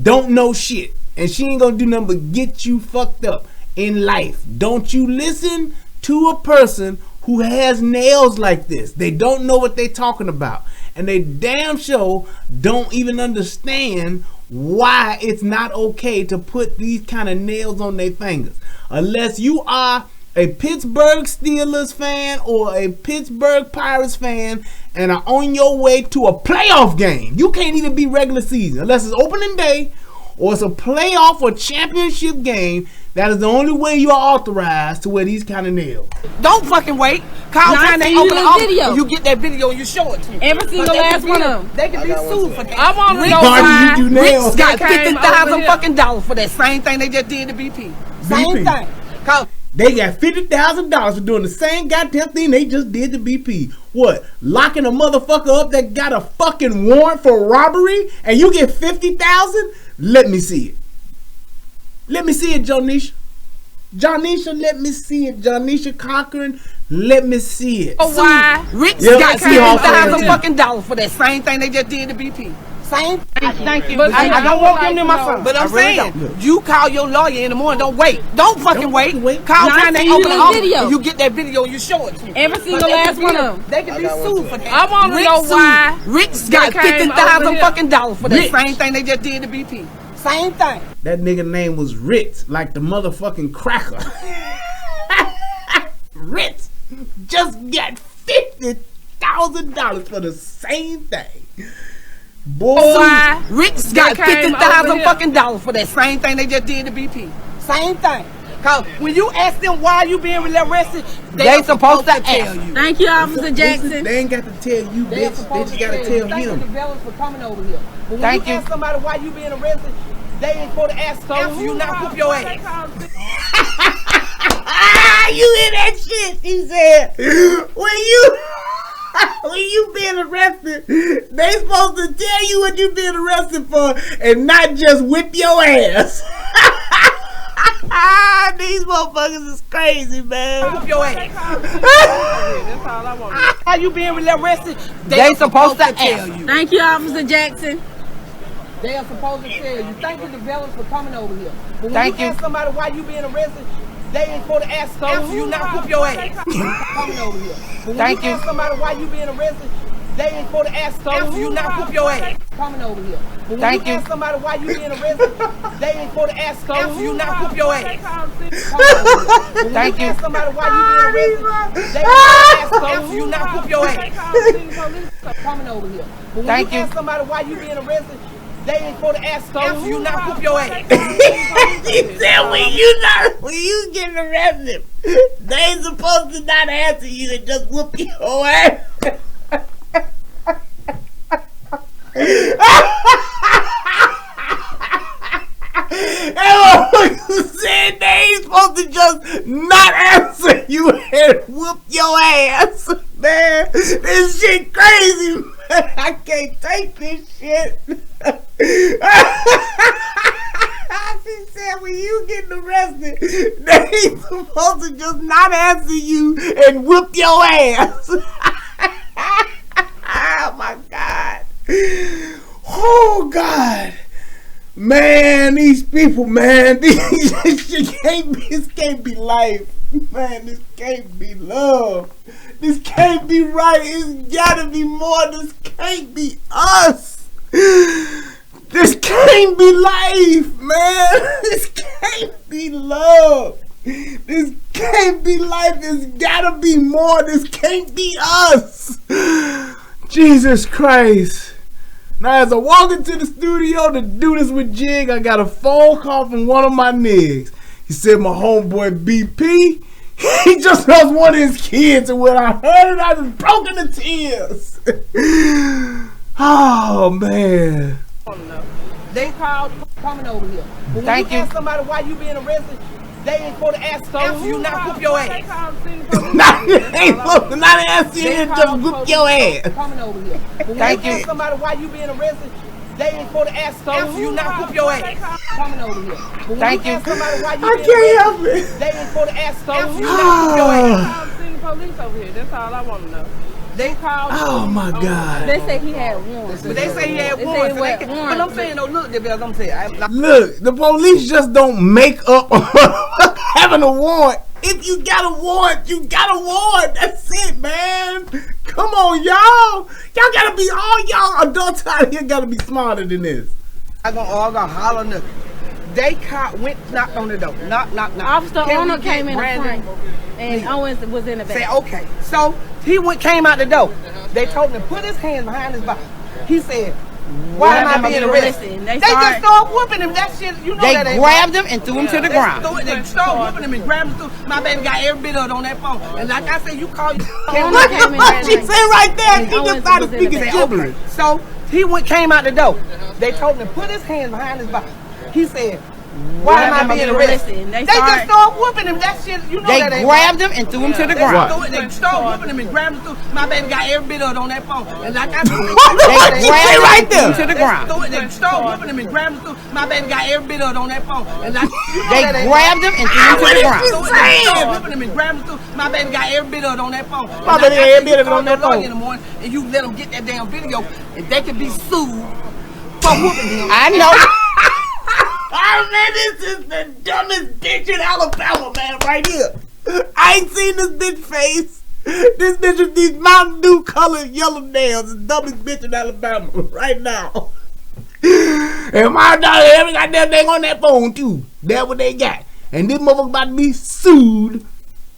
don't know shit. And she ain't gonna do nothing but get you fucked up in life. Don't you listen to a person who has nails like this. They don't know what they talking about. And they damn sure don't even understand why it's not okay to put these kind of nails on their fingers. Unless you are a Pittsburgh Steelers fan or a Pittsburgh Pirates fan and are on your way to a playoff game. You can't even be regular season unless it's opening day or it's a playoff or championship game. That is the only way you are authorized to wear these kind of nails. Don't fucking wait. Call Now, time I they see open you the office. video. You get that video and you show it to me. Every single But they last can be- one of them. They can be sued for that. I want to Rick know Barney, why. you do nails. Rick's got They came over $50,000 here. fucking dollars for that same thing they just did to BP. Same BP. thing. Cause They got $50,000 for doing the same goddamn thing they just did to BP. What? Locking a motherfucker up that got a fucking warrant for robbery and you get $50,000? Let me see it. Let me see it, Jonisha. Jonisha, let me see it. Jonisha Cochran, let me see it. Why? Rick's Yeah, got Seahawks fan, $50,000 too. fucking dollars for that same thing they just did to BP. Same thing. Thank you. But I don't want them to my son. But I'm I really saying, don't. you call your lawyer in the morning. Don't wait. Don't fucking wait. wait. Call Now, I time they see you open the in office. video. You get that video and you show it to me. Every single But they last can one be- of them. They can be sued for that. I wanna Rick know sued. why Rick's they got came over $50,000 here. fucking dollars for that Rick. same thing they just did to BP. Same thing. That nigga name was Ritz, like the motherfucking cracker. Ritz just got $50,000 for the same thing. Boy, Why? Rick's got They came over $50,000 here. fucking dollars for that same thing they just did to BP. Same thing. Cause when you ask them why you being arrested, they supposed to tell you. Thank you, Officer Jackson. they ain't got to tell you, bitch. They just gotta tell Thank him. the fellas for coming over here. But when Thank you you. ask somebody why you being arrested, they ain't supposed to answer you, not whoop your ass. You hear that shit? He said, when you being arrested, they supposed to tell you what you being arrested for and not just whip your ass. These motherfuckers is crazy, man. Whoop your ass. That's all I want. How you being arrested? They supposed to tell you. Thank you, Officer Jackson. They are supposed to tell you. Thank you, the fellas, for coming over here. But when Thank you you. ask somebody why you being arrested, they ain't supposed to answer you, not whoop your ass. Coming over here. But when Thank you you. ask somebody why you being arrested, they ain't supposed to answer you, not whoop your ass. Coming over here. But when Thank you you. ask somebody why you being arrested, they ain't supposed to answer you, not whoop your ass. Thank you. Ask somebody why you being arrested, they ain't supposed to answer you, not whoop your ass. Coming over here. But when Thank you you. ask somebody why you being arrested, they ain't supposed to answer you, not whoop your ass. He said when you getting arrested, they ain't supposed to not answer you and just whoop your ass. You said they ain't supposed to just not answer you and whoop your ass. Man, this shit crazy, man. I can't take this shit. She said when you getting arrested, they ain't supposed to just not answer you and whoop your ass. Oh my God. Oh God. Man, these people, man, this can't be life. Man, this can't be love. This can't be right. It's gotta be more. This can't be us. This can't be life, man. This can't be love. This can't be life. It's gotta be more. This can't be us. Jesus Christ. Now, as I walk into the studio to do this with Jig, I got a phone call from one of my niggas. He said my homeboy BP, he just lost one of his kids, and when I heard it, I just broke into tears. Oh man. They called coming over here. But when you ask somebody why you being arrested, they ain't supposed to answer you, not whoop your ass. Not answer you, just whoop your ass. Coming over here. But when you ask somebody why you being arrested, they ain't supposed to answer you, not whoop your ass. Coming over here. But when you ask somebody why you being arrested, they ain't supposed to answer you, not whoop your ass. Send the police over here. That's all I want to know. They called. Oh my God. They say he had warrants. But they say he had warrants. But I'm saying, no, look, I'm saying. Look, the police just don't make up having a warrant. If you got a warrant, you got a warrant. That's it, man. Come on, y'all. Y'all gotta be, all y'all adults out here gotta be smarter than this. I gonna holler nothing. They knocked on the door. Knock. Officer owner came in the front, and Owens was in the back. Say, okay. So he came out the door. They told him to put his hands behind his back. He said, why am I being arrested? They just started whooping him. That shit, you know that ain't grabbed him and threw him to the ground. They started whooping him and grabbed him. My baby got every bit of it on that phone. And like I said, you call you. What she said right there? She just started speaking gibberish. So he came out the door. They told him to put his hands behind his back. He said, why am I being arrested? They just started whooping him. That shit, you know that ain't. They grabbed him and threw him to the ground. They started whooping him and grabbed him. My baby got every bit of it on that phone. And like I said, they grabbed him right there to the ground. They started whooping him and grabbed him. My baby got every bit of it on that phone. And like they grabbed him and threw him to the ground. They started whooping him and grabbed him. My baby got every bit of it on that phone. My baby got every bit of it on that phone. In the morning, and you let them get that damn video, and they can be sued for whooping him. I know. Oh man, this is the dumbest bitch in Alabama, man, right here. I ain't seen this bitch face. This bitch with these Mountain Dew colored yellow nails, the dumbest bitch in Alabama right now. And my daughter every goddamn thing on that phone too. That's what they got. And this motherfucker about to be sued.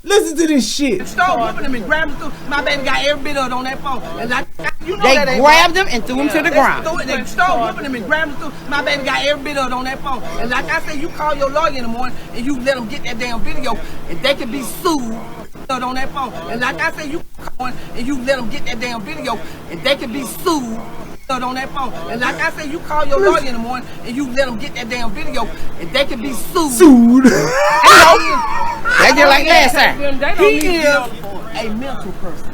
Listen to this shit. Start whooping him and grabbing him. My baby got every bit of it on that phone. And like, you know they grabbed him and threw him to the ground. They start whooping him and grabbing him. My baby got every bit of it on that phone. And like I said, you call your lawyer in the morning and you let them get that damn video, and they can be sued on that phone. And like I said, you call and you let them get that damn video, and they can be sued on that phone. And like I said, you call your lawyer in the morning and you let them get that damn video, and they can be sued. They just like last time. He is a mental person.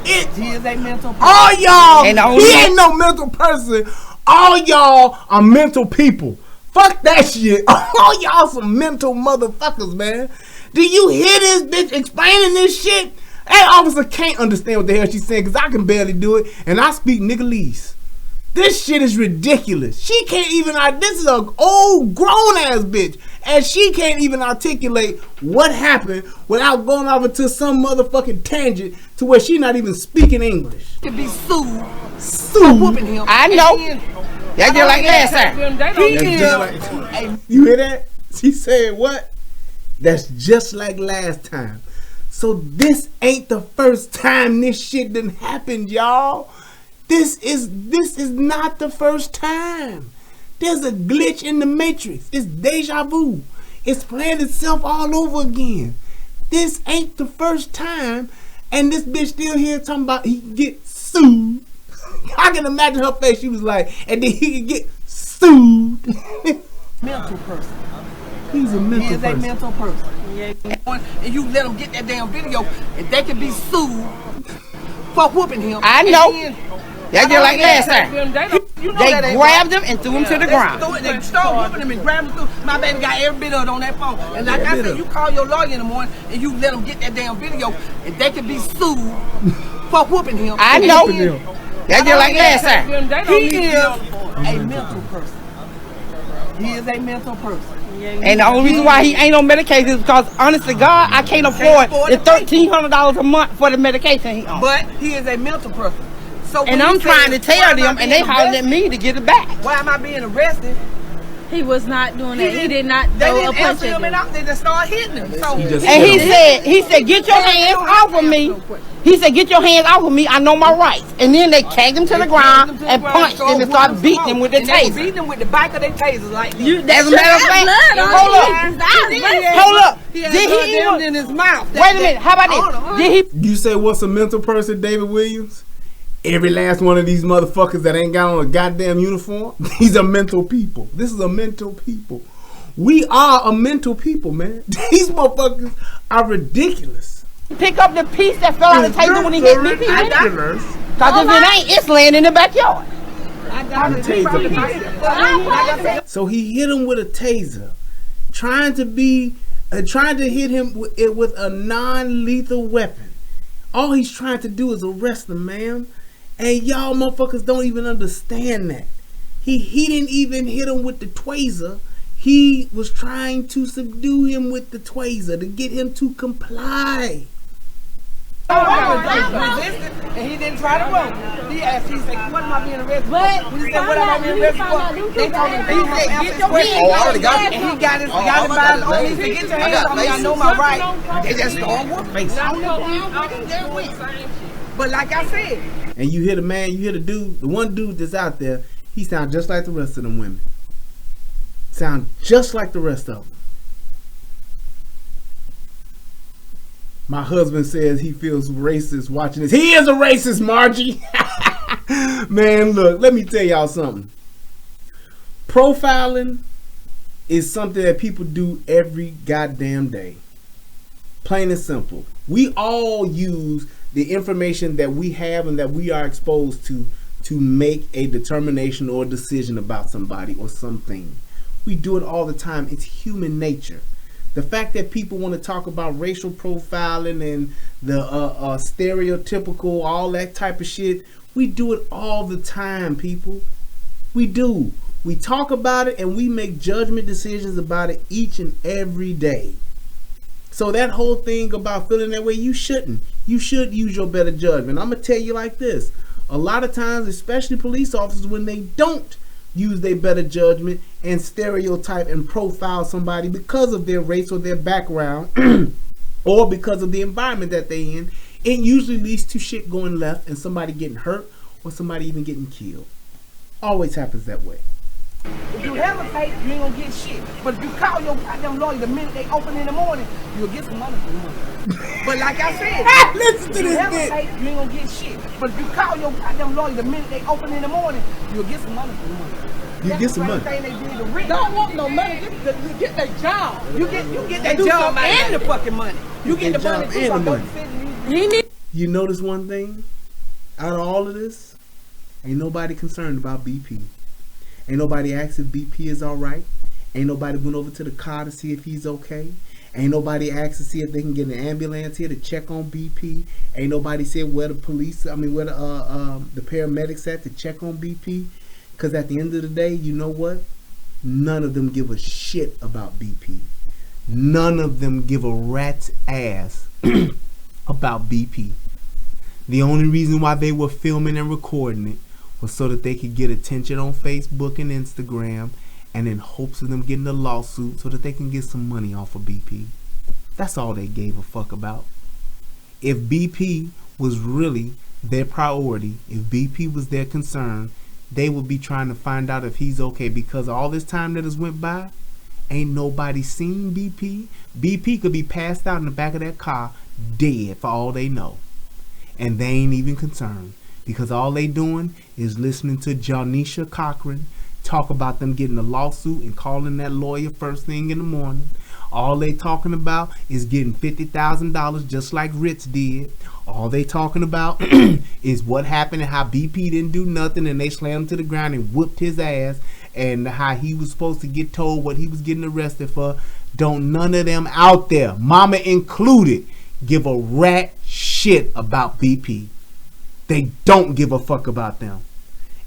He is a mental person. All y'all, he ain't no mental person. All y'all are mental people. Fuck that shit. All y'all some mental motherfuckers, man. Do you hear this bitch explaining this shit? That officer can't understand what the hell she's saying, because I can barely do it, and I speak niggalese. This shit is ridiculous. She can't even, this is an old grown ass bitch, and she can't even articulate what happened without going off into some motherfucking tangent to where she not even speaking English. To be sued. Whooping him. I know. That's just like last time. You hear that? She said what? That's just like last time. So this ain't the first time this shit done happened, y'all. This is not the first time. There's a glitch in the matrix. It's deja vu. It's playing itself all over again. This ain't the first time, and this bitch still here talking about he can get sued. I can imagine her face. She was like, and then he can get sued. Mental person. He's a mental person. He is a mental person. And you let them get that damn video, and they can be sued for whooping him. I know. That's just like last time. They grabbed him and threw him to the ground. They started whooping him and grabbed him. My baby got every bit of it on that phone. And like I said, you call your lawyer in the morning and you let them get that damn video, and they can be sued for whooping him. I know. That's just like last time. He is a mental person. He is a mental person. And the only reason why he ain't on medication is because, honest to God, I can't afford the $1,300 a month for the medication he on. But he is a mental person. So and I'm trying to tell them, and they hollering at me to get it back. Why am I being arrested? He was not doing that. He did not They throw a didn't punch answer him at and they just started hitting him. So And he said, get your hands off of me. He said, get your hands off of me. I know my rights. And then they tagged him to the ground and punched him and started beating him with the taser. Beating him with the back of their tasers like As a matter of fact, hold up. Did Did he even in his mouth? Wait a minute. How about this? Did he? You say what's a mental person, David Williams? Every last one of these motherfuckers that ain't got on a goddamn uniform, these are mental people. This is a mental people. We are a mental people, man. These motherfuckers are ridiculous. Pick up the piece that fell out of the taser when he hit me? Ridiculous. Because if it ain't, it's laying in the backyard. So he hit him with a taser, trying to hit him with a non-lethal weapon. All he's trying to do is arrest him, man. And y'all motherfuckers don't even understand that. He didn't even hit him with the taser. He was trying to subdue him with the taser to get him to comply. And he didn't try to run. He asked, he said, what am I being arrested for? When he said, what am I being arrested for? They told him, he said, get your hands off. And he got his by his own. He said, get your hands off me. I know my right. They just started whooping face. But like I said. And you hit a man, you hit a dude, the one dude that's out there, he sounds just like the rest of them women. Sound just like the rest of them. My husband says he feels racist watching this. He is a racist, Margie. Man, look, let me tell y'all something. Profiling is something that people do every goddamn day. Plain and simple. We all use the information that we have and that we are exposed to make a determination or decision about somebody or something. We do it all the time. It's human nature. The fact that people want to talk about racial profiling and the stereotypical, all that type of shit, we do it all the time, people. We do. We talk about it and we make judgment decisions about it each and every day. So that whole thing about feeling that way, you shouldn't. You should use your better judgment. I'm going to tell you like this. A lot of times, especially police officers, when they don't use their better judgment and stereotype and profile somebody because of their race or their background or because of the environment that they in, it usually leads to shit going left and somebody getting hurt or somebody even getting killed. Always happens that way. If you hesitate, you ain't gonna get shit. But if you call your goddamn lawyer the minute they open in the morning, you'll get some money for the money. But like I said, listen to if you this hesitate, you ain't gonna get shit. But if you call your goddamn lawyer the minute they open in the morning, you'll get some money for the money. You get some money. They did to Rick. Don't want no money. You get their job. You get that job and the fucking money. You get the money and the money. You notice one thing? Out of all of this, ain't nobody concerned about BP. Ain't nobody asked if BP is alright. Ain't nobody went over to the car to see if he's okay. Ain't nobody asked to see if they can get an ambulance here to check on BP. Ain't nobody said where the paramedics at to check on BP. Because at the end of the day, you know what? None of them give a shit about BP. None of them give a rat's ass about BP. The only reason why they were filming and recording it was so that they could get attention on Facebook and Instagram, and in hopes of them getting a lawsuit so that they can get some money off of BP. That's all they gave a fuck about. If BP was really their priority, if BP was their concern, they would be trying to find out if he's okay, because all this time that has went by, ain't nobody seen BP. BP could be passed out in the back of that car, dead for all they know. And they ain't even concerned, because all they doing is listening to Janisha Cochran talk about them getting a lawsuit and calling that lawyer first thing in the morning. All they talking about is getting $50,000 just like Ritz did. All they talking about is what happened and how BP didn't do nothing and they slammed him to the ground and whooped his ass, and how he was supposed to get told what he was getting arrested for. Don't none of them out there, mama included, give a rat shit about BP. They don't give a fuck about them.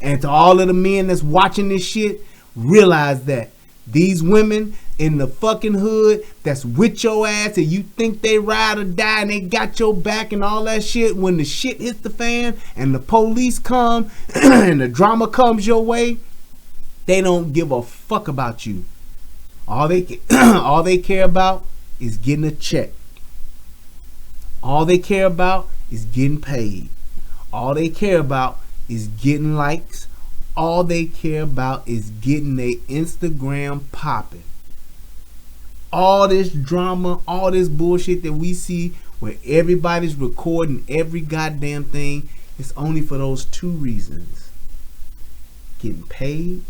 And to all of the men that's watching this shit, realize that these women in the fucking hood that's with your ass and you think they ride or die and they got your back and all that shit, when the shit hits the fan and the police come and the drama comes your way, They don't give a fuck about you. All they care about is getting a check. All they care about is getting paid. All they care about is getting likes. All they care about is getting their Instagram popping. All this drama, all this bullshit that we see where everybody's recording every goddamn thing, it's only for those two reasons. Getting paid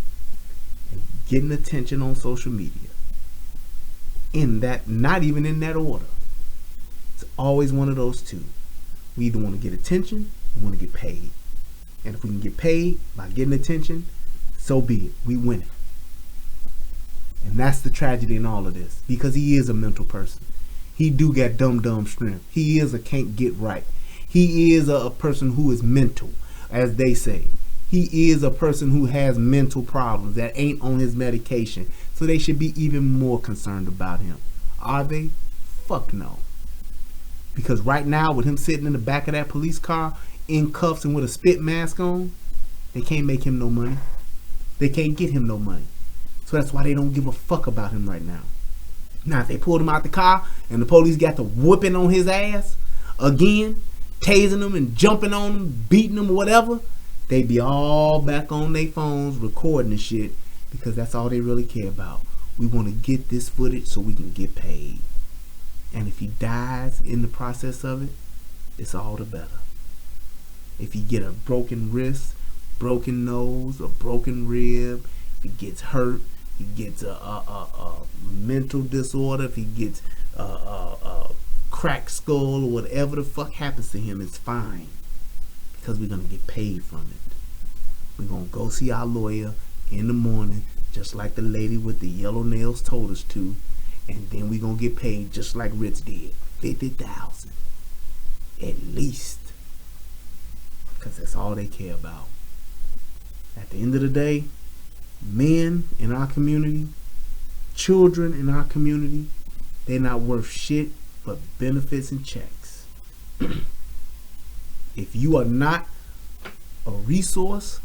and getting attention on social media. In that, not even in that order. It's always one of those two. We either want to get attention or want to get paid. And if we can get paid by getting attention, so be it. We win it. And that's the tragedy in all of this. Because he is a mental person. He do got dumb strength. He is a can't get right. He is a person who is mental, as they say. He is a person who has mental problems that ain't on his medication. So they should be even more concerned about him. Are they? Fuck no. Because right now, with him sitting in the back of that police car, in cuffs and with a spit mask on, they can't make him no money. They can't get him no money. So that's why they don't give a fuck about him right now. Now, if they pulled him out the car and the police got to whooping on his ass again, tasing him and jumping on him, beating him, whatever, they'd be all back on their phones recording the shit because that's all they really care about. We want to get this footage so we can get paid. And if he dies in the process of it, it's all the better. If he get a broken wrist, broken nose, a broken rib, if he gets hurt, he gets a mental disorder, if he gets a cracked skull or whatever the fuck happens to him, it's fine. Because we're going to get paid from it. We're going to go see our lawyer in the morning, just like the lady with the yellow nails told us to. And then we're going to get paid just like Ritz did. $50,000. At least. Because that's all they care about. At the end of the day, men in our community, children in our community, they're not worth shit but benefits and checks. If you are not a resource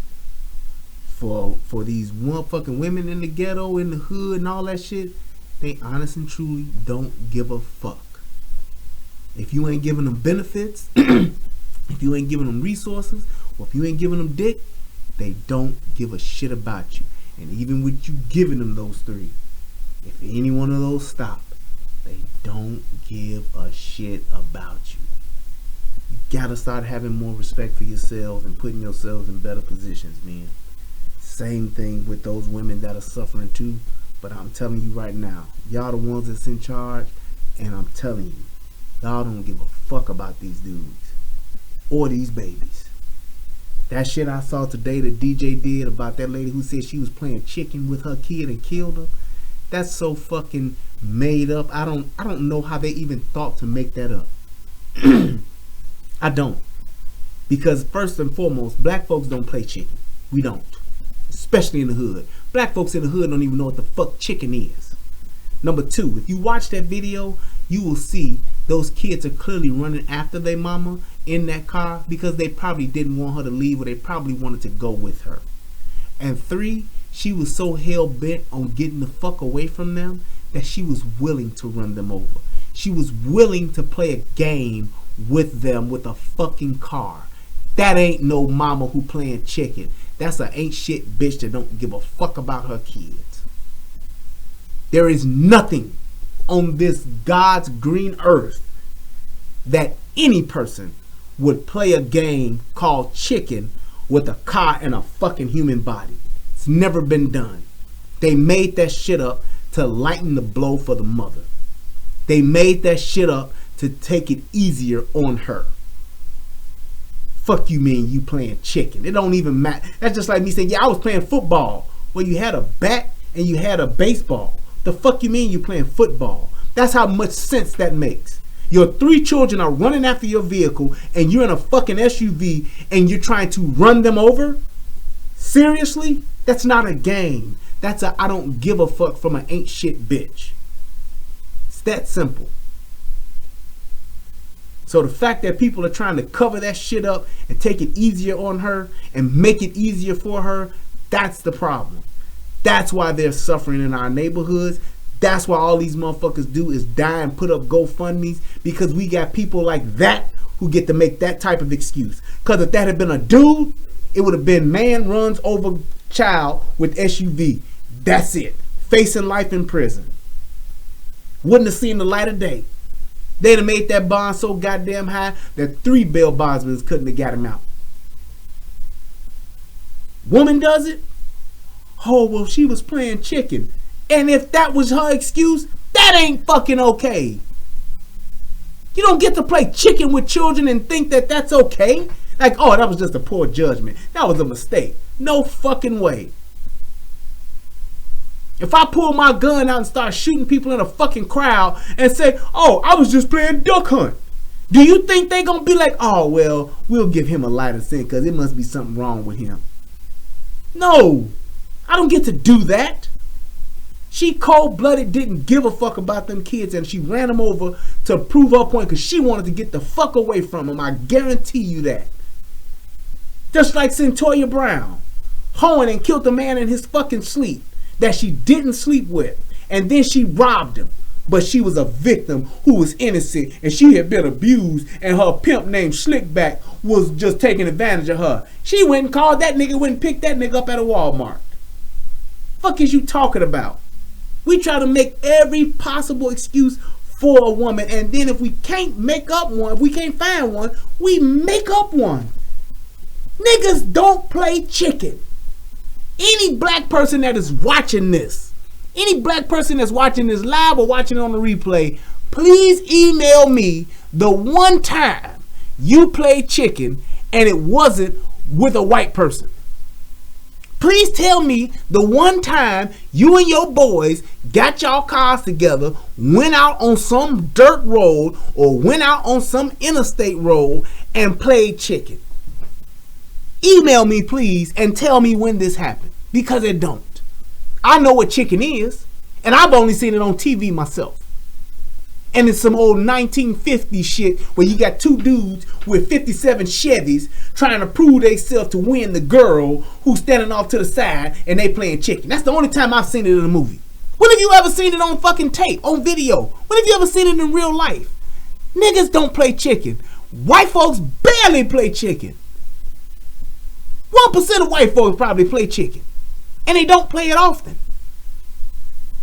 for these motherfucking women in the ghetto, in the hood and all that shit, they honest and truly don't give a fuck. If you ain't giving them benefits, if you ain't giving them resources, or if you ain't giving them dick, they don't give a shit about you. And even with you giving them those three, if any one of those stop, they don't give a shit about you. You gotta start having more respect for yourselves and putting yourselves in better positions, man. Same thing with those women that are suffering too. But I'm telling you right now, y'all the ones that's in charge, and I'm telling you, y'all don't give a fuck about these dudes or these babies. That shit I saw today that DJ did about that lady who said she was playing chicken with her kid and killed her, that's so fucking made up. I don't know how they even thought to make that up. I don't. Because first and foremost, black folks don't play chicken. We don't. Especially in the hood. Black folks in the hood don't even know what the fuck chicken is. Number two, if you watch that video, you will see those kids are clearly running after their mama in that car because they probably didn't want her to leave, or they probably wanted to go with her. And three, she was so hell-bent on getting the fuck away from them that she was willing to run them over. She was willing to play a game with them with a fucking car. That ain't no mama who playing chicken. That's a ain't shit bitch that don't give a fuck about her kids. There is nothing on this God's green earth that any person would play a game called chicken with a car and a fucking human body. It's never been done. They made that shit up to lighten the blow for the mother. They made that shit up to take it easier on her. Fuck you mean you playing chicken? It don't even matter. That's just like me saying, yeah, I was playing football. Well, you had a bat and you had a baseball. The fuck you mean you playing football? That's how much sense that makes. Your three children are running after your vehicle and you're in a fucking SUV and you're trying to run them over? Seriously? That's not a game. That's a I don't give a fuck from an ain't shit bitch. It's that simple. So the fact that people are trying to cover that shit up and take it easier on her and make it easier for her, that's the problem. That's why they're suffering in our neighborhoods. That's why all these motherfuckers do is die and put up GoFundMes, because we got people like that who get to make that type of excuse. Because if that had been a dude, it would have been man runs over child with SUV. That's it. Facing life in prison. Wouldn't have seen the light of day. They'd have made that bond so goddamn high that 3 bail bondsmen couldn't have got him out. Woman does it? Oh, well, she was playing chicken. And if that was her excuse, that ain't fucking okay. You don't get to play chicken with children and think that that's okay. Like, oh, that was just a poor judgment. That was a mistake. No fucking way. If I pull my gun out and start shooting people in a fucking crowd and say, oh, I was just playing duck hunt, do you think they gonna be like, oh, well, we'll give him a lighter sentence because it must be something wrong with him? No, I don't get to do that. She cold-blooded, didn't give a fuck about them kids, and she ran them over to prove her point because she wanted to get the fuck away from them. I guarantee you that. Just like Centoya Brown, hoeing and killed a man in his fucking sleep that she didn't sleep with, and then she robbed him. But she was a victim who was innocent, and she had been abused, and her pimp named Slickback was just taking advantage of her. She went and called that nigga, went and picked that nigga up at a Walmart. Fuck is you talking about? We try to make every possible excuse for a woman, and then if we can't make up one, if we can't find one, we make up one. Niggas don't play chicken. Any black person that is watching this, any black person that's watching this live or watching it on the replay, please email me the one time you played chicken and it wasn't with a white person. Please tell me the one time you and your boys got y'all cars together, went out on some dirt road or went out on some interstate road and played chicken. Email me, please, and tell me when this happened, because it don't. I know what chicken is, and I've only seen it on TV myself. And it's some old 1950s shit where you got 2 dudes with 57 Chevys trying to prove themselves to win the girl who's standing off to the side and they playing chicken. That's the only time I've seen it in a movie. When have you ever seen it on fucking tape, on video? When have you ever seen it in real life? Niggas don't play chicken. White folks barely play chicken. 1% of white folks probably play chicken. And they don't play it often.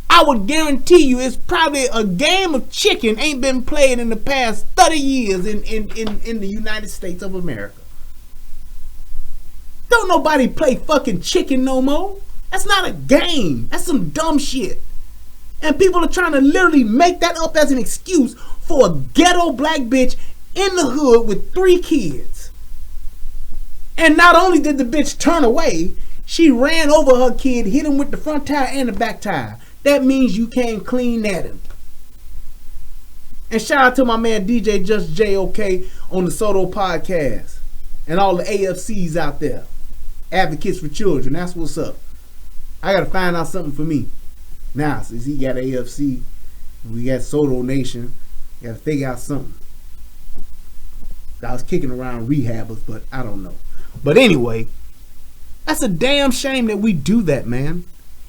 I would guarantee you it's probably a game of chicken ain't been played in the past 30 years in the United States of America. Don't nobody play fucking chicken no more. That's not a game. That's some dumb shit. And people are trying to literally make that up as an excuse for a ghetto black bitch in the hood with 3 kids. And not only did the bitch turn away, she ran over her kid, hit him with the front tire and the back tire. That means you can't clean at him. And shout out to my man DJ Just JOK on the Soto podcast. And all the AFCs out there. Advocates for children. That's what's up. I gotta find out something for me. Now, since he got AFC, we got Soto Nation, gotta figure out something. I was kicking around rehabbers, but I don't know. But anyway, that's a damn shame that we do that, man.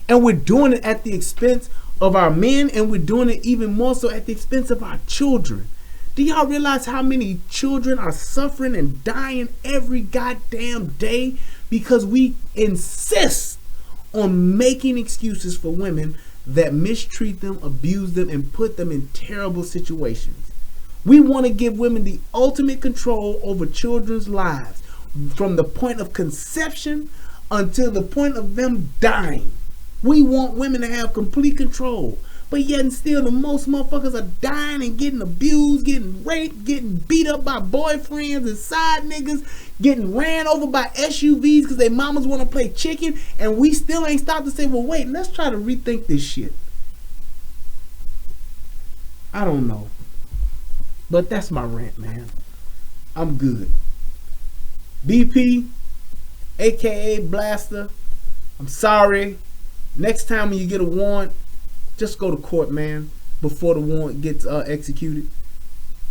And we're doing it at the expense of our men, and we're doing it even more so at the expense of our children. Do y'all realize how many children are suffering and dying every goddamn day because we insist on making excuses for women that mistreat them, abuse them, and put them in terrible situations? We want to give women the ultimate control over children's lives from the point of conception until the point of them dying. We want women to have complete control. But yet and still, the most motherfuckers are dying and getting abused, getting raped, getting beat up by boyfriends and side niggas, getting ran over by SUVs because their mamas want to play chicken, and we still ain't stopped to say, well, wait, let's try to rethink this shit. I don't know. But that's my rant, man. I'm good. BP, aka Blaster, I'm sorry. Next time when you get a warrant, just go to court, man, before the warrant gets executed,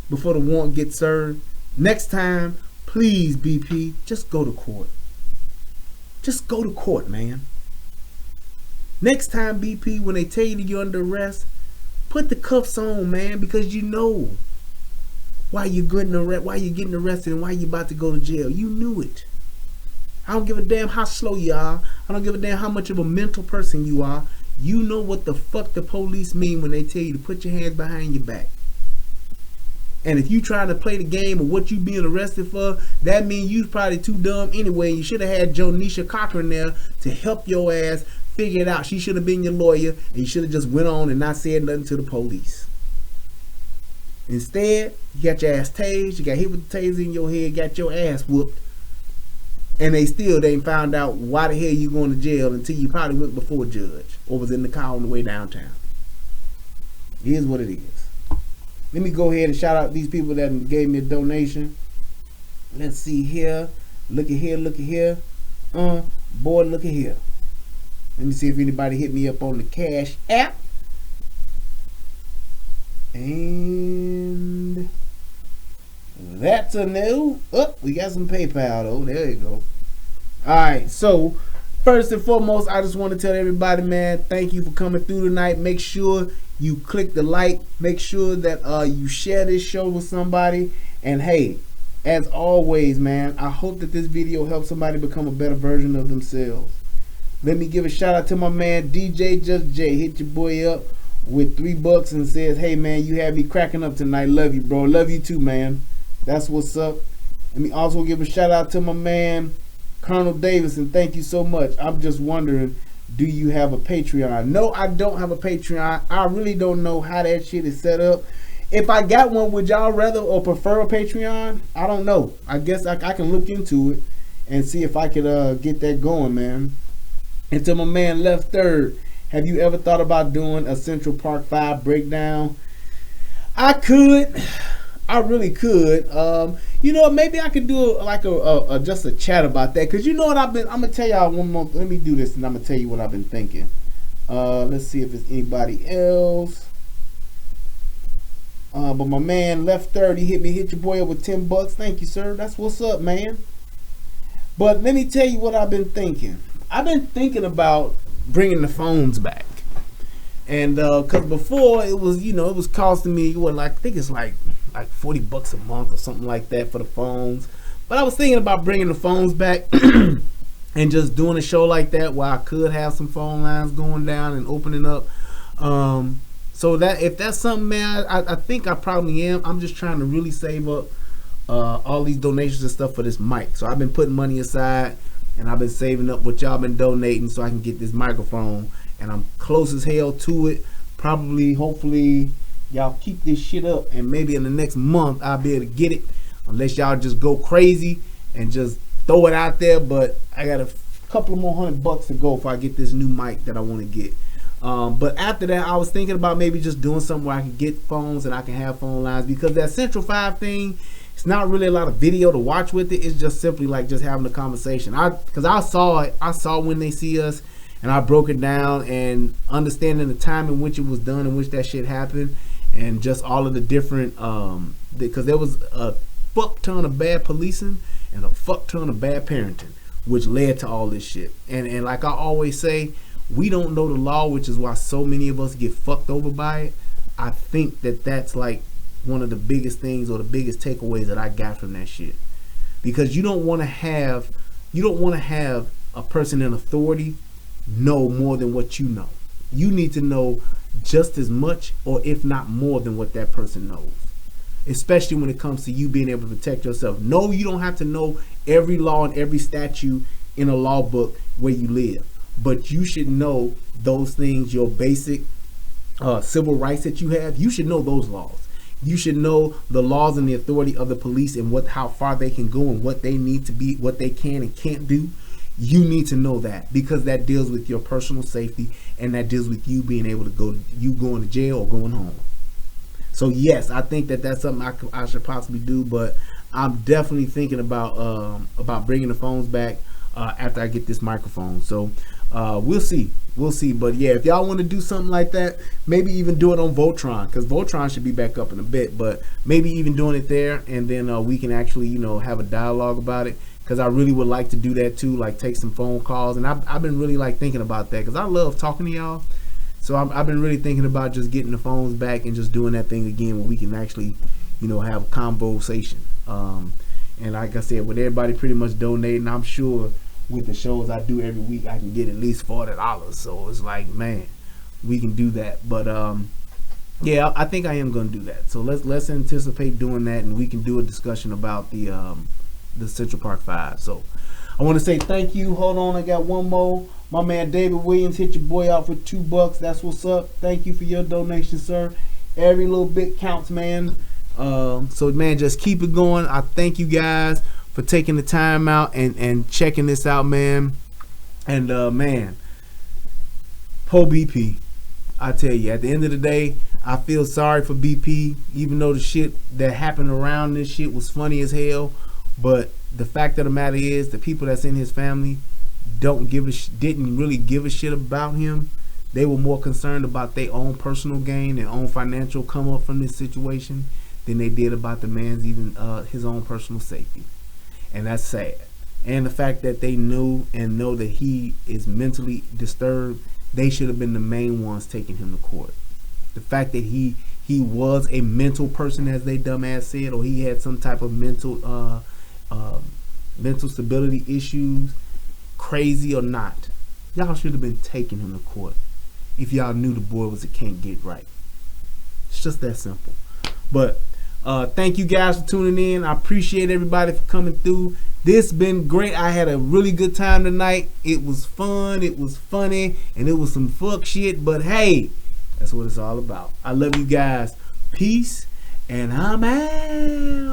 before the warrant gets served. Next time, please, BP, just go to court. Just go to court, man. Next time, BP, when they tell you that you're under arrest, put the cuffs on, man, because you know why you're getting arrested and why you're about to go to jail. You knew it. I don't give a damn how slow you are. I don't give a damn how much of a mental person you are. You know what the fuck the police mean when they tell you to put your hands behind your back. And if you trying to play the game of what you being arrested for, that means you probably too dumb anyway. You should have had Jonisha Cochran there to help your ass figure it out. She should have been your lawyer, and you should have just went on and not said nothing to the police. Instead, you got your ass tased, you got hit with the taser in your head, got your ass whooped, and they ain't found out why the hell you going to jail until you probably went before a judge or was in the car on the way downtown. It is what it is. Let me go ahead and shout out these people that gave me a donation. Let's see here. Look at here, look at here. Boy, look at here. Let me see if anybody hit me up on the Cash App. And that's a no. Oh, we got some PayPal though. There you go. Alright, so first and foremost, I just want to tell everybody, man, thank you for coming through tonight. Make sure you click the like. Make sure that you share this show with somebody. And hey, as always, man, I hope that this video helps somebody become a better version of themselves. Let me give a shout out to my man DJ Just J. Hit your boy up with $3 and says, hey man, you had me cracking up tonight. Love you, bro. Love you too, man. That's what's up. Let me also give a shout out to my man Colonel Davis, and thank you so much. I'm just wondering, do you have a Patreon? No, I don't have a Patreon. I really don't know how that shit is set up. If I got one, would y'all rather or prefer a Patreon? I don't know. I guess I can look into it and see if I could get that going, man. And to my man Left Third, have you ever thought about doing a Central Park 5 breakdown? I could. I really could. You know, maybe I could do like a just a chat about that, because you know what I'm gonna tell y'all one more. Let me do this and I'm gonna tell you what I've been thinking. Let's see if it's anybody else. But my man Left 30 hit your boy up with $10. Thank you, sir. That's what's up, man. But let me tell you what I've been thinking. I've been thinking about bringing the phones back, and because before it was, you know, it was costing me what, like, I think it's like $40 a month or something like that for the phones. But I was thinking about bringing the phones back and just doing a show like that where I could have some phone lines going down and opening up. So that if that's something, man, I think I probably am. I'm just trying to really save up all these donations and stuff for this mic. So I've been putting money aside, and I've been saving up what y'all been donating so I can get this microphone, and I'm close as hell to it. Probably, hopefully, y'all keep this shit up, and maybe in the next month I'll be able to get it, unless y'all just go crazy and just throw it out there. But I got a couple more $100 to go if I get this new mic that I want to get. But after that, I was thinking about maybe just doing something where I can get phones and I can have phone lines, because that Central 5 thing, it's not really a lot of video to watch with it. It's just simply like just having a conversation. Because I saw it. I saw When They See Us, and I broke it down, and understanding the time in which it was done, in which that shit happened, and just all of the different, because there was a fuck ton of bad policing and a fuck ton of bad parenting, which led to all this shit. And like I always say, we don't know the law, which is why so many of us get fucked over by it. I think that that's like one of the biggest things, or the biggest takeaways that I got from that shit. Because you don't want to have a person in authority know more than what you know. You need to know just as much, or if not more, than what that person knows. Especially when it comes to you being able to protect yourself. No, you don't have to know every law and every statute in a law book where you live, but you should know those things, your basic civil rights that you have. You should know those laws. You should know the laws and the authority of the police, and how far they can go, and what they need to be, what they can and can't do. You need to know that, because that deals with your personal safety, and that deals with you being able to going to jail or going home. So yes, I think that that's something I should possibly do, but I'm definitely thinking about bringing the phones back after I get this microphone. So we'll see. But yeah, if y'all want to do something like that, maybe even do it on Voltron, because Voltron should be back up in a bit. But maybe even doing it there, and then we can actually, you know, have a dialogue about it. because I really would like to do that too, like take some phone calls. And I've been really like thinking about that because I love talking to y'all. So I've been really thinking about just getting the phones back and just doing that thing again where we can actually, you know, have a conversation. And like I said, with everybody pretty much donating, I'm sure with the shows I do every week, I can get at least $40. So it's like, man, we can do that. But yeah, I think I am going to do that. So let's anticipate doing that, and we can do a discussion about the Central Park 5. So I want to say thank you. Hold on, I got one more. My man David Williams hit your boy out for $2. That's what's up. Thank you for your donation, sir. Every little bit counts, man. So man, just keep it going. I thank you guys for taking the time out and checking this out, man. And man, poor BP. I tell you, at the end of the day, I feel sorry for BP, even though the shit that happened around this shit was funny as hell. But the fact of the matter is, the people that's in his family didn't really give a shit about him. They were more concerned about their own personal gain, their own financial come up from this situation, than they did about the man's his own personal safety. And that's sad. And the fact that they knew and know that he is mentally disturbed, they should have been the main ones taking him to court. The fact that he was a mental person, as they dumbass said, or he had some type of mental stability issues, crazy or not, y'all should have been taking him to court if y'all knew the boy was a can't get right. It's just that simple. But thank you guys for tuning in. I appreciate everybody for coming through. This been great. I had a really good time tonight. It was fun, it was funny, and it was some fuck shit, but hey, that's what it's all about. I love you guys. Peace, and I'm out.